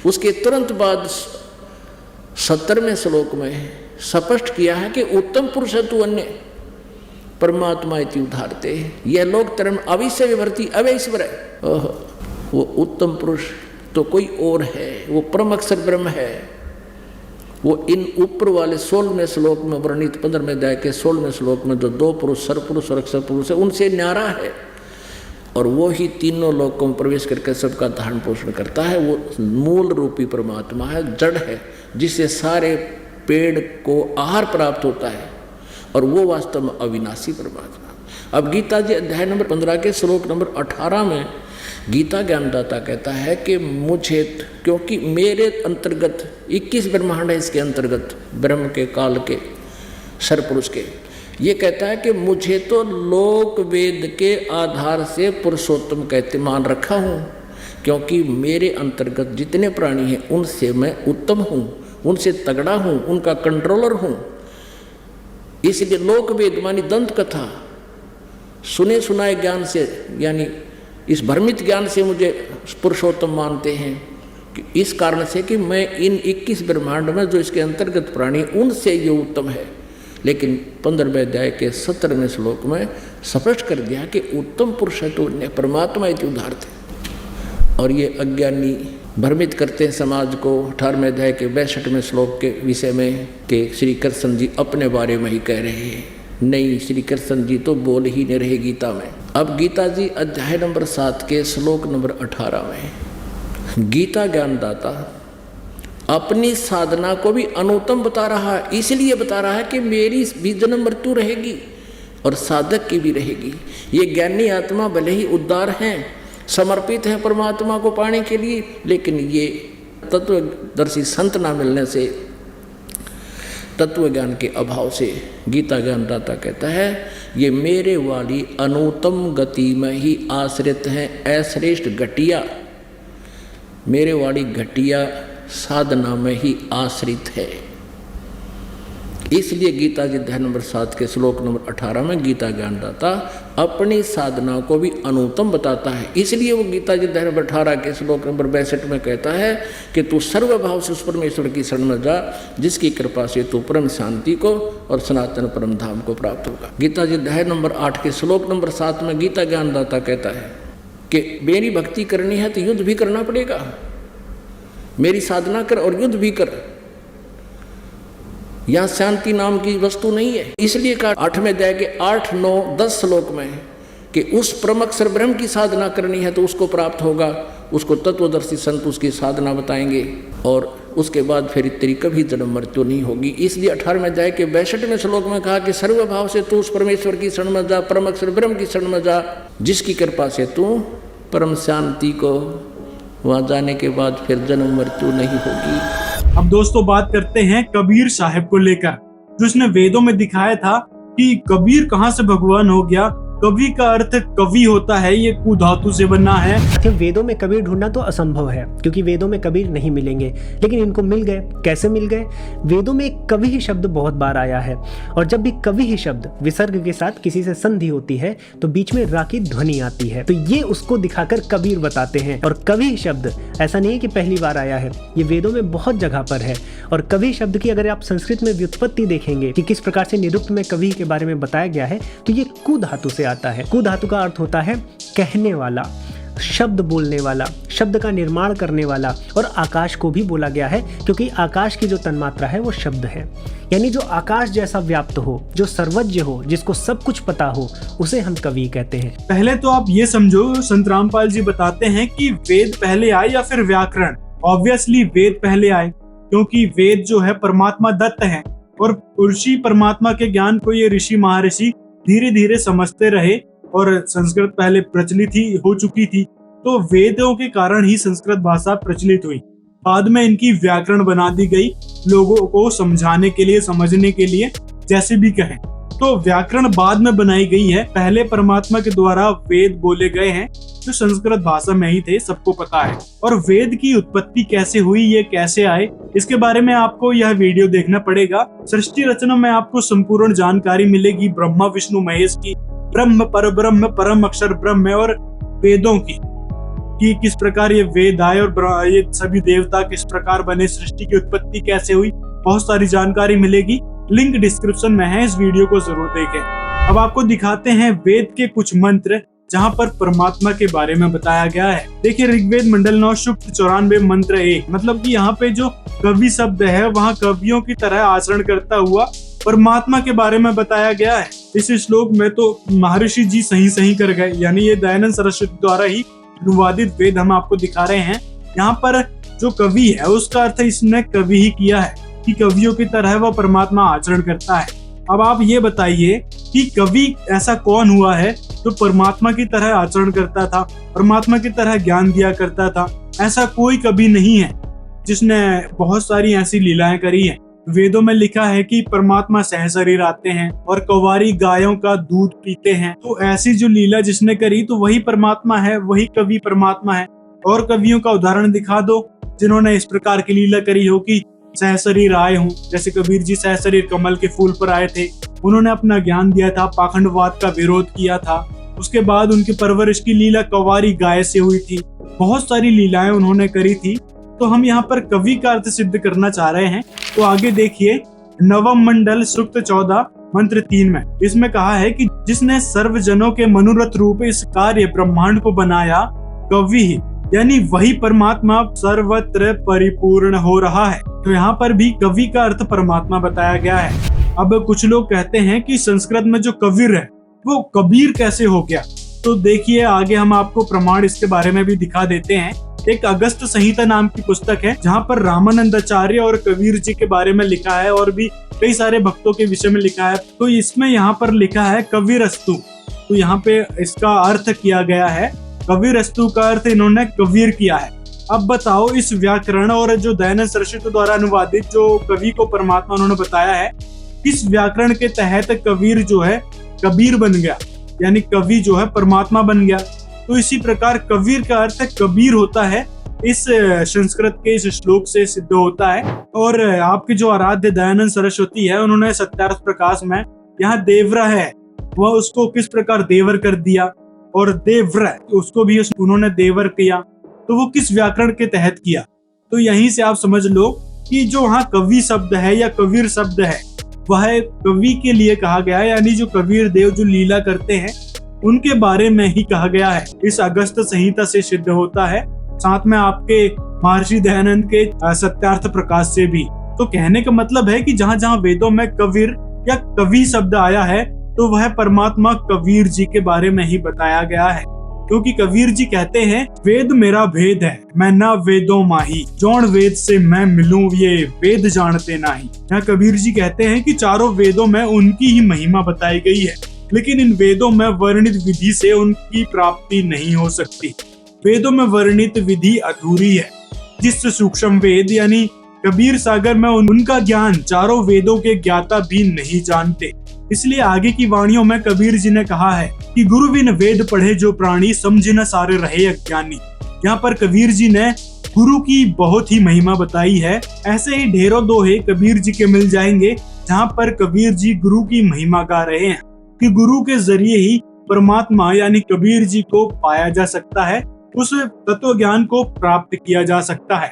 उसके तुरंत बाद 70वें श्लोक में स्पष्ट किया है कि उत्तम पुरुष है तू अन्य परमात्मा इति उदाहरते, यह लोक धर्म अविश्य विवर्ती अवैश्वर है। वो उत्तम पुरुष तो कोई और है, वो परम अक्षर ब्रह्म है। वो इन ऊपर वाले 16वें श्लोक में वर्णित 15वें अध्याय के 16वें श्लोक में जो 2 पुरुष सरपुरुष और अक्षर पुरुष है उनसे न्यारा है, और वो ही तीनों लोकों में प्रवेश करके सबका धारण पोषण करता है। वो मूल रूपी परमात्मा है, जड़ है, जिससे सारे पेड़ को आहार प्राप्त होता है, और वो वास्तव में अविनाशी परमात्मा। अब गीता जी अध्याय नंबर 15 के श्लोक नंबर 18 में गीता ज्ञानदाता कहता है कि मुझे, क्योंकि मेरे अंतर्गत 21 ब्रह्मांड है, इसके अंतर्गत ब्रह्म के काल के सरपुरुष के, ये कहता है कि मुझे तो लोक वेद के आधार से पुरुषोत्तम कहते मान रखा हूँ, क्योंकि मेरे अंतर्गत जितने प्राणी हैं उनसे मैं उत्तम हूँ, उनसे तगड़ा हूँ, उनका कंट्रोलर हूँ। इसलिए लोक वेद मानी दंत कथा सुने सुनाए ज्ञान से, यानी इस भ्रमित ज्ञान से मुझे पुरुषोत्तम मानते हैं, कि इस कारण से कि मैं इन 21 ब्रह्मांड में जो इसके अंतर्गत प्राणी उनसे ये उत्तम है। लेकिन 15वें अध्याय के 17वें श्लोक में स्पष्ट कर दिया कि उत्तम पुरुष है तो परमात्मा इति उदाहरते, और ये अज्ञानी भ्रमित करते हैं समाज को। 18वें अध्याय के 62वें श्लोक के विषय में कि श्री कृष्ण जी अपने बारे में ही कह रहे हैं, नहीं, श्री कृष्ण जी तो बोल ही नहीं रहे गीता में। अब गीता जी अध्याय नंबर 7 के श्लोक नंबर 18 में गीता ज्ञानदाता अपनी साधना को भी अनुत्तम बता रहा है, इसलिए बता रहा है कि मेरी भी जन्म मृत्यु रहेगी और साधक की भी रहेगी। ये ज्ञानी आत्मा भले ही उद्धार हैं, समर्पित है परमात्मा को पाने के लिए, लेकिन ये तत्वदर्शी संत ना मिलने से, तत्व ज्ञान के अभाव से गीता ज्ञानदाता कहता है ये मेरे वाली अनुत्तम गति में ही आश्रित हैं, अश्रेष्ठ घटिया, मेरे वाली घटिया साधना में ही आश्रित है। इसलिए गीता जी अध्याय नंबर 7 के श्लोक नंबर 18 में गीता ज्ञानदाता अपनी साधना को भी अनुत्तम बताता है। इसलिए वो गीता जी अध्याय नंबर 18 के श्लोक नंबर 62 में कहता है कि तू सर्वभाव से उस परमेश्वर की शरण में जा, जिसकी कृपा से तू परम शांति को और सनातन परम धाम को प्राप्त होगा। गीता जी अध्याय नंबर 8 के श्लोक नंबर 7 में गीता ज्ञानदाता कहता है कि मेरी भक्ति करनी है तो युद्ध भी करना पड़ेगा, मेरी साधना कर और युद्ध भी कर। यहाँ शांति नाम की वस्तु नहीं है। इसलिए कहा 8वें अध्याय के 8, 9, 10 श्लोक में कि उस परम अक्षर ब्रह्म की साधना करनी है तो उसको प्राप्त होगा। उसको तत्वदर्शी संत उसकी साधना बताएंगे और उसके बाद फिर तेरी कभी जन्म मृत्यु नहीं होगी। इसलिए 18वें अध्याय के 62वें श्लोक में कहा कि सर्वभाव से तू उस परमेश्वर की शरण में जा, परम अक्षर ब्रह्म की शरण में जा, जिसकी कृपा से तू परम शांति को, वहाँ जाने के बाद फिर जन्म मृत्यु नहीं होगी। अब दोस्तों बात करते हैं कबीर साहब को लेकर, जो उसने वेदों में दिखाया था कि कबीर कहाँ से भगवान हो गया। कवि का अर्थ कवि होता है, ये कु धातु से बना है। वेदों में कबीर ढूंढना तो असंभव है, क्योंकि वेदों में कबीर नहीं मिलेंगे, लेकिन इनको मिल गए। कैसे मिल गए? वेदों में एक कवि ही शब्द बहुत बार आया है, और जब भी कवि ही शब्द विसर्ग के साथ किसी से संधि होती है तो बीच में रा की ध्वनि आती है, तो ये उसको दिखाकर कबीर बताते हैं। और कवि शब्द ऐसा नहीं है कि पहली बार आया है, ये वेदों में बहुत जगह पर है। और कवि शब्द की अगर आप संस्कृत में व्युत्पत्ति देखेंगे कि किस प्रकार से निरुक्त में कवि के बारे में बताया गया है, तो ये कु धातु से आता है। कु धातु का अर्थ होता है कहने वाला, शब्द बोलने वाला, शब्द का निर्माण करने वाला। और आकाश को भी बोला गया है, क्योंकि आकाश की जो तन्मात्रा है वो शब्द है। यानी जो आकाश जैसा व्याप्त हो, जो सर्वज्ञ हो, जिसको सब कुछ पता हो, उसे हम कवि कहते हैं। पहले तो आप ये समझो, संत रामपाल जी बताते हैं कि वेद पहले आए या फिर व्याकरण। ऑब्वियसली वेद पहले आए, क्योंकि वेद जो है परमात्मा दत्त है, और ऋषि परमात्मा के ज्ञान को ये ऋषि महर्षि धीरे धीरे समझते रहे, और संस्कृत पहले प्रचलित ही हो चुकी थी, तो वेदों के कारण ही संस्कृत भाषा प्रचलित हुई। बाद में इनकी व्याकरण बना दी गई, लोगों को समझाने के लिए, समझने के लिए, जैसे भी कहें। तो व्याकरण बाद में बनाई गई है, पहले परमात्मा के द्वारा वेद बोले गए हैं, जो संस्कृत भाषा में ही थे, सबको पता है। और वेद की उत्पत्ति कैसे हुई, ये कैसे आए, इसके बारे में आपको यह वीडियो देखना पड़ेगा। सृष्टि रचना में आपको संपूर्ण जानकारी मिलेगी ब्रह्मा विष्णु महेश की, ब्रह्म परब्रह्म परम अक्षर ब्रह्म और वेदों की, कि किस प्रकार ये वेद आए और ये सभी देवता किस प्रकार बने, सृष्टि की उत्पत्ति कैसे हुई, बहुत सारी जानकारी मिलेगी। लिंक डिस्क्रिप्शन में है, इस वीडियो को जरूर देखें। अब आपको दिखाते हैं वेद के कुछ मंत्र, जहाँ पर परमात्मा के बारे में बताया गया है। देखिए ऋग्वेद मंडल 9 सूक्त 94 मंत्र 1, मतलब कि यहाँ पे जो कवि शब्द है, वहाँ कवियों की तरह आचरण करता हुआ परमात्मा के बारे में बताया गया है। इस श्लोक में तो महर्षि जी सही कर गए, यानी ये दयानंद सरस्वती द्वारा ही अनुवादित वेद हम आपको दिखा रहे हैं। यहाँ पर जो कवि है उसका अर्थ इसने कवि ही किया है, कि कवियों की तरह वह परमात्मा आचरण करता है। अब आप ये बताइए कि कवि ऐसा कौन हुआ है जो परमात्मा की तरह आचरण करता था, परमात्मा की तरह ज्ञान दिया करता था? ऐसा कोई कवि नहीं है जिसने बहुत सारी ऐसी लीलाएं करी है। वेदों में लिखा है कि परमात्मा सहशरीर आते हैं और कवारी गायों का दूध पीते हैं। तो ऐसी जो लीला जिसने करी, तो वही परमात्मा है, वही कवि परमात्मा है। और कवियों का उदाहरण दिखा दो जिन्होंने इस प्रकार की लीला करी हो कि सहशरीर आए हों। जैसे कबीर जी सहशरीर कमल के फूल पर आए थे, उन्होंने अपना ज्ञान दिया था, पाखंडवाद का विरोध किया था। उसके बाद उनकी परवरिश की लीला कवारी गाय से हुई थी। बहुत सारी लीलाएं उन्होंने करी थी। तो हम यहाँ पर कवि का अर्थ सिद्ध करना चाह रहे हैं। तो आगे देखिए, नवम मंडल सूक्त 14 मंत्र 3 में इसमें कहा है कि जिसने सर्वजनों के मनोरथ रूप इस कार्य ब्रह्मांड को बनाया, कवि ही, यानी वही परमात्मा सर्वत्र परिपूर्ण हो रहा है। तो यहाँ पर भी कवि का अर्थ परमात्मा बताया गया है। अब कुछ लोग कहते हैं कि संस्कृत में जो कबीर है वो कबीर कैसे हो गया। तो देखिए आगे हम आपको प्रमाण इसके बारे में भी दिखा देते हैं। एक अगस्त संहिता नाम की पुस्तक है, जहाँ पर रामानंदाचार्य और कबीर जी के बारे में लिखा है, और भी कई सारे भक्तों के विषय में लिखा है। तो इसमें यहाँ पर लिखा है कबीरस्तु, तो यहाँ पे इसका अर्थ किया गया है कबीरस्तु का अर्थ इन्होंने कबीर किया है। अब बताओ, इस व्याकरण और जो दयानंद सरस्वती द्वारा अनुवादित जो कवि को परमात्मा उन्होंने बताया है, इस व्याकरण के तहत कबीर जो है कबीर बन गया, यानी कवि जो है परमात्मा बन गया। तो इसी प्रकार कबीर का अर्थ कबीर होता है, इस संस्कृत के इस श्लोक से सिद्ध होता है। और आपके जो आराध्य दयानंद सरस्वती है, उन्होंने सत्यार्थ प्रकाश में यहाँ देव्र है वह उसको किस प्रकार देवर कर दिया, और देव्र उसको भी उन्होंने देवर किया, तो वो किस व्याकरण के तहत किया। तो यहीं से आप समझ लो कि जो वहाँ कवि शब्द है या कबीर शब्द है वह कवि के लिए कहा गया है, यानी जो कबीर देव जो लीला करते हैं उनके बारे में ही कहा गया है। इस अगस्त संहिता से सिद्ध होता है, साथ में आपके महर्षि दयानंद के सत्यार्थ प्रकाश से भी। तो कहने का मतलब है कि जहाँ जहाँ वेदों में कबीर या कवि शब्द आया है तो वह परमात्मा कबीर जी के बारे में ही बताया गया है, क्योंकि कबीर जी कहते हैं वेद मेरा भेद है, मैं ना वेदों माही, जौन वेद से मैं मिलूं ये वेद जानते नाही। यहाँ कबीर जी कहते हैं कि चारों वेदों में उनकी ही महिमा बताई गई है, लेकिन इन वेदों में वर्णित विधि से उनकी प्राप्ति नहीं हो सकती। वेदों में वर्णित विधि अधूरी है। जिस सूक्ष्म वेद यानी कबीर सागर में उनका ज्ञान चारों वेदों के ज्ञाता भी नहीं जानते। इसलिए आगे की वाणियों में कबीर जी ने कहा है कि गुरु बिन वेद पढ़े जो प्राणी, समझे न सारे रहे अज्ञानी। यहाँ पर कबीर जी ने गुरु की बहुत ही महिमा बताई है। ऐसे ही ढेरों दोहे कबीर जी के मिल जाएंगे जहाँ पर कबीर जी गुरु की महिमा गा रहे हैं कि गुरु के जरिए ही परमात्मा यानी कबीर जी को पाया जा सकता है, उस तत्व ज्ञान को प्राप्त किया जा सकता है।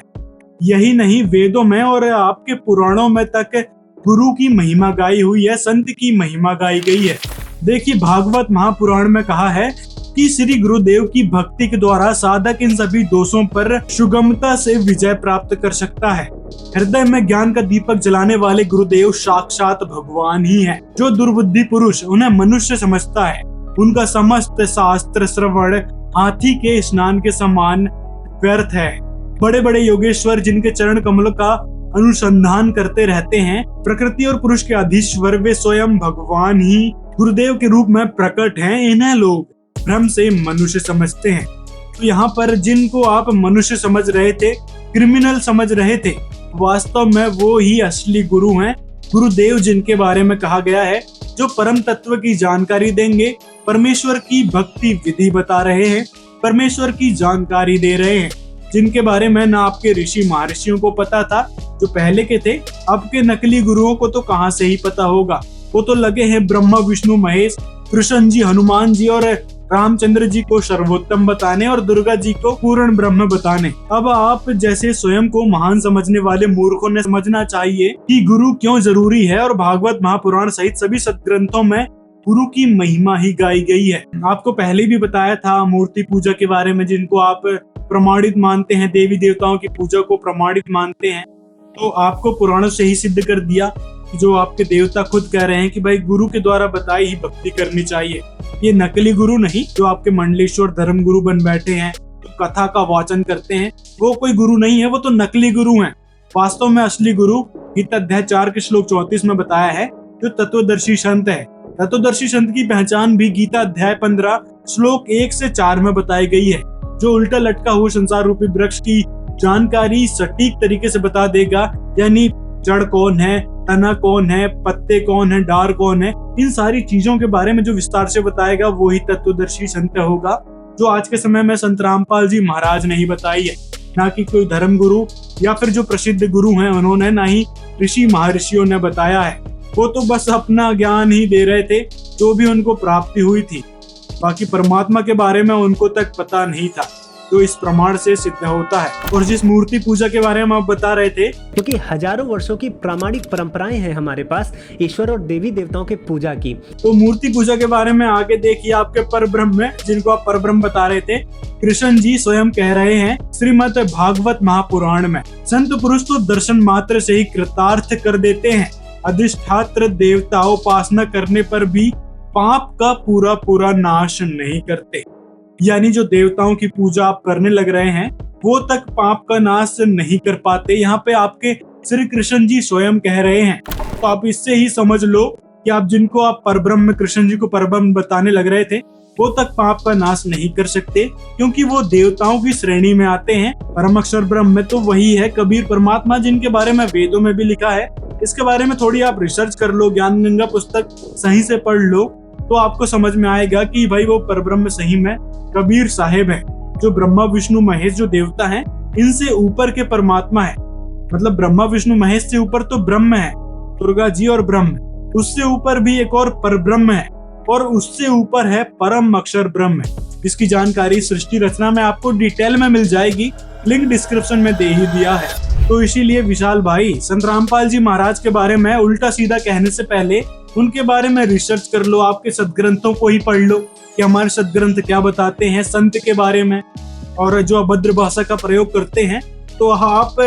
यही नहीं, वेदों में और आपके पुराणों में तक गुरु की महिमा गाई हुई है, संत की महिमा गाई गई है। देखिए भागवत महापुराण में कहा है कि श्री गुरुदेव की भक्ति के द्वारा साधक इन सभी दोषों पर सुगमता से विजय प्राप्त कर सकता है। हृदय में ज्ञान का दीपक जलाने वाले गुरुदेव साक्षात भगवान ही है। जो दुर्बुद्धि पुरुष उन्हें मनुष्य समझता है, उनका समस्त शास्त्र श्रवण हाथी के स्नान के समान व्यर्थ है। बड़े बड़े योगेश्वर जिनके चरण कमलों का अनुसंधान करते रहते हैं, प्रकृति और पुरुष के अधीश्वर वे स्वयं भगवान ही गुरुदेव के रूप में प्रकट हैं। इन्हें लोग भ्रम से मनुष्य समझते हैं। तो यहाँ पर जिनको आप मनुष्य समझ रहे थे, क्रिमिनल समझ रहे थे, वास्तव में वो ही असली गुरु हैं। गुरुदेव जिनके बारे में कहा गया है, जो परम तत्व की जानकारी देंगे, परमेश्वर की भक्ति विधि बता रहे हैं, परमेश्वर की जानकारी दे रहे हैं, जिनके बारे में ना आपके ऋषि महर्षियों को पता था जो पहले के थे। आपके नकली गुरुओं को तो कहाँ से ही पता होगा, वो तो लगे हैं ब्रह्मा विष्णु महेश, कृष्ण जी, हनुमान जी और रामचंद्र जी को सर्वोत्तम बताने और दुर्गा जी को पूर्ण ब्रह्म बताने। अब आप जैसे स्वयं को महान समझने वाले मूर्खों ने समझना चाहिए कि गुरु क्यों जरूरी है, और भागवत महापुराण सहित सभी सदग्रंथों में गुरु की महिमा ही गाई गई है। आपको पहले भी बताया था मूर्ति पूजा के बारे में, जिनको आप प्रमाणित मानते हैं, देवी देवताओं की पूजा को प्रमाणित मानते हैं, तो आपको पुराणों से ही सिद्ध कर दिया जो आपके देवता खुद कह रहे हैं कि भाई गुरु के द्वारा बताई ही भक्ति करनी चाहिए। ये नकली गुरु नहीं जो आपके मंडलेश्वर धर्म गुरु बन बैठे हैं, तो कथा का वाचन करते हैं, वो कोई गुरु नहीं है, वो तो नकली गुरु हैं। वास्तव में असली गुरु गीता अध्याय 4 के श्लोक 34 में बताया है, जो तत्वदर्शी संत है। तत्वदर्शी संत की पहचान भी गीता अध्याय 15 श्लोक 1 से 4 में बताई गई है, जो उल्टा लटका हुआ संसार रूपी वृक्ष की जानकारी सटीक तरीके से बता देगा, यानी जड़ कौन है, तना कौन है, पत्ते कौन है, डार कौन है, इन सारी चीजों के बारे में जो विस्तार से बताएगा वो ही तत्वदर्शी संत होगा, जो आज के समय में संत रामपाल जी महाराज ने ही बताई है, ना कि कोई धर्म गुरु या फिर जो प्रसिद्ध गुरु हैं उन्होंने, ना ही ऋषि महर्षियों ने बताया है। वो तो बस अपना ज्ञान ही दे रहे थे जो भी उनको प्राप्ति हुई थी, बाकी परमात्मा के बारे में उनको तक पता नहीं था, जो इस प्रमाण से सिद्ध होता है। और जिस मूर्ति पूजा के बारे में आप बता रहे थे, क्योंकि हजारों वर्षों की प्रामाणिक परंपराएं हैं हमारे पास ईश्वर और देवी देवताओं के पूजा की, तो मूर्ति पूजा के बारे में आगे देखिए आपके परब्रह्म में, जिनको आप परब्रह्म बता रहे थे, कृष्ण जी स्वयं कह रहे हैं श्रीमद् भागवत महापुराण में, संत पुरुष तो दर्शन मात्र से ही कृतार्थ कर देते हैं, अधिष्ठात्र देवता उपासना करने पर भी पाप का पूरा पूरा नाश नहीं करते। यानी जो देवताओं की पूजा आप करने लग रहे हैं वो तक पाप का नाश नहीं कर पाते। यहाँ पे आपके श्री कृष्ण जी स्वयं कह रहे हैं। तो आप इससे ही समझ लो कि आप जिनको आप परब्रह्म कृष्ण जी को परब्रह्म बताने लग रहे थे वो तक पाप का नाश नहीं कर सकते, क्योंकि वो देवताओं की श्रेणी में आते हैं। परम अक्षर ब्रह्म में तो वही है कबीर परमात्मा, जिनके बारे में वेदों में भी लिखा है। इसके बारे में थोड़ी आप रिसर्च कर लो, ज्ञान गंगा पुस्तक सही से पढ़ लो, तो आपको समझ में आएगा कि भाई वो परब्रह्म सही में कबीर साहेब है, जो ब्रह्मा विष्णु महेश जो देवता हैं इनसे ऊपर के परमात्मा है। मतलब ब्रह्मा विष्णु महेश से ऊपर तो ब्रह्म है, दुर्गा जी और ब्रह्म, उससे ऊपर भी एक और परब्रह्म है और उससे ऊपर है परम अक्षर ब्रह्म। इसकी जानकारी सृष्टि रचना में आपको डिटेल में मिल जाएगी, लिंक डिस्क्रिप्शन में दे ही दिया है। तो इसीलिए विशाल भाई, संत रामपाल जी महाराज के बारे में उल्टा सीधा कहने से पहले उनके बारे में रिसर्च कर लो, आपके सदग्रंथों को ही पढ़ लो कि हमारे सदग्रंथ क्या बताते हैं संत के बारे में। और जो अभद्र भाषा का प्रयोग करते हैं तो आप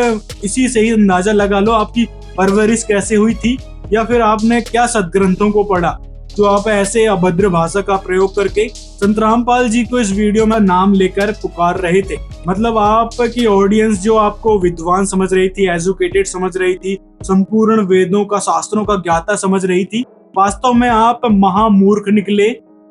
इसी से ही अंदाजा लगा लो आपकी परवरिश कैसे हुई थी या फिर आपने क्या सदग्रंथों को पढ़ा जो आप ऐसे अभद्र भाषा का प्रयोग करके संत रामपाल जी को इस वीडियो में नाम लेकर पुकार रहे थे। मतलब आपकी ऑडियंस जो आपको विद्वान समझ रही थी, एजुकेटेड समझ रही थी, संपूर्ण वेदों का शास्त्रों का ज्ञाता समझ रही थी, वास्तव में आप महामूर्ख निकले।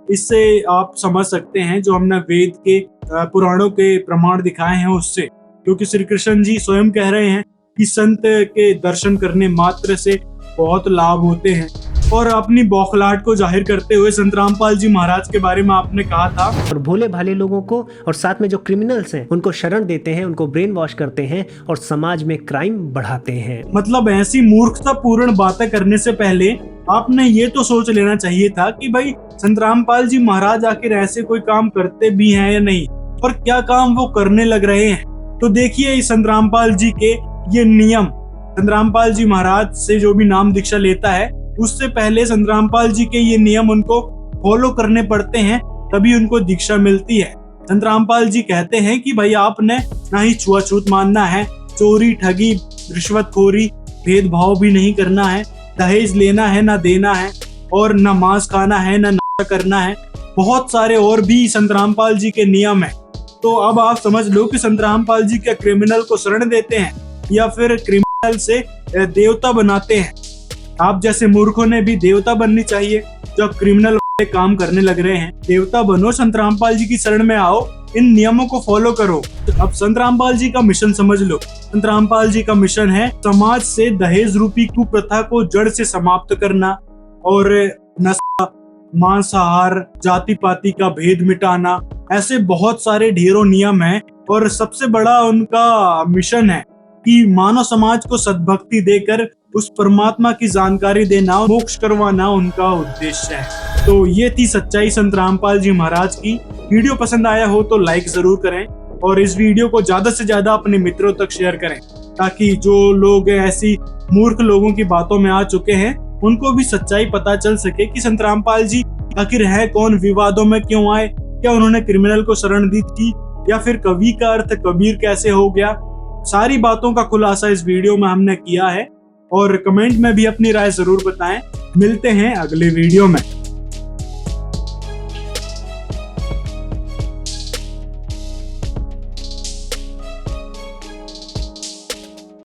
इससे आप समझ सकते हैं जो हमने वेद के पुराणों के प्रमाण दिखाए हैं उससे, क्योंकि श्री कृष्ण जी स्वयं कह रहे हैं कि संत के दर्शन करने मात्र से बहुत लाभ होते हैं। और अपनी बौखलाहट को जाहिर करते हुए संत रामपाल जी महाराज के बारे में आपने कहा था, और भोले भाले लोगों को और साथ में जो क्रिमिनल्स हैं उनको शरण देते हैं, उनको ब्रेन वॉश करते हैं और समाज में क्राइम बढ़ाते हैं। मतलब ऐसी मूर्खतापूर्ण बातें करने से पहले आपने ये तो सोच लेना चाहिए था कि भाई संत रामपाल जी महाराज आखिर ऐसे कोई काम करते भी हैं या नहीं, और क्या काम वो करने लग रहे हैं। तो देखिए संत रामपाल जी के ये नियम, संत रामपाल जी महाराज से जो भी नाम दीक्षा लेता है उससे पहले संत रामपाल जी के ये नियम उनको फॉलो करने पड़ते हैं, तभी उनको दीक्षा मिलती है। संत रामपाल जी कहते हैं कि भाई आपने ना ही छुआछूत मानना है, चोरी ठगी रिश्वतखोरी भेदभाव भी नहीं करना है, दहेज लेना है ना देना है, और न मांस खाना है ना नशा करना है। बहुत सारे और भी संत रामपाल जी के नियम है। तो अब आप समझ लो कि संत रामपाल जी क्या क्रिमिनल को शरण देते हैं या फिर क्रिमिनल से देवता बनाते हैं। आप जैसे मूर्खों ने भी देवता बननी चाहिए जो क्रिमिनल काम करने लग रहे हैं। देवता बनो, संत रामपाल जी की शरण में आओ, इन नियमों को फॉलो करो। अब संत रामपाल जी का मिशन समझ लो। संत रामपाल जी का मिशन है समाज से दहेज रूपी कुप्रथा को जड़ से समाप्त करना और नशा, मांसाहार, जाति पाति का भेद मिटाना। ऐसे बहुत सारे ढेरों नियम हैं और सबसे बड़ा उनका मिशन है कि मानव समाज को सद्भक्ति देकर उस परमात्मा की जानकारी देना, मोक्ष करवाना उनका उद्देश्य है। तो ये थी सच्चाई संत रामपाल जी महाराज की। वीडियो पसंद आया हो तो लाइक जरूर करें और इस वीडियो को ज्यादा से ज्यादा अपने मित्रों तक शेयर करें, ताकि जो लोग ऐसी मूर्ख लोगों की बातों में आ चुके हैं उनको भी सच्चाई पता चल सके कि संत रामपाल जी आखिर है कौन, विवादों में क्यों आए, क्या उन्होंने क्रिमिनल को शरण दी थी या फिर कवि का अर्थ कबीर कैसे हो गया। सारी बातों का खुलासा इस वीडियो में हमने किया है और कमेंट में भी अपनी राय जरूर बताएं। मिलते हैं अगले वीडियो में।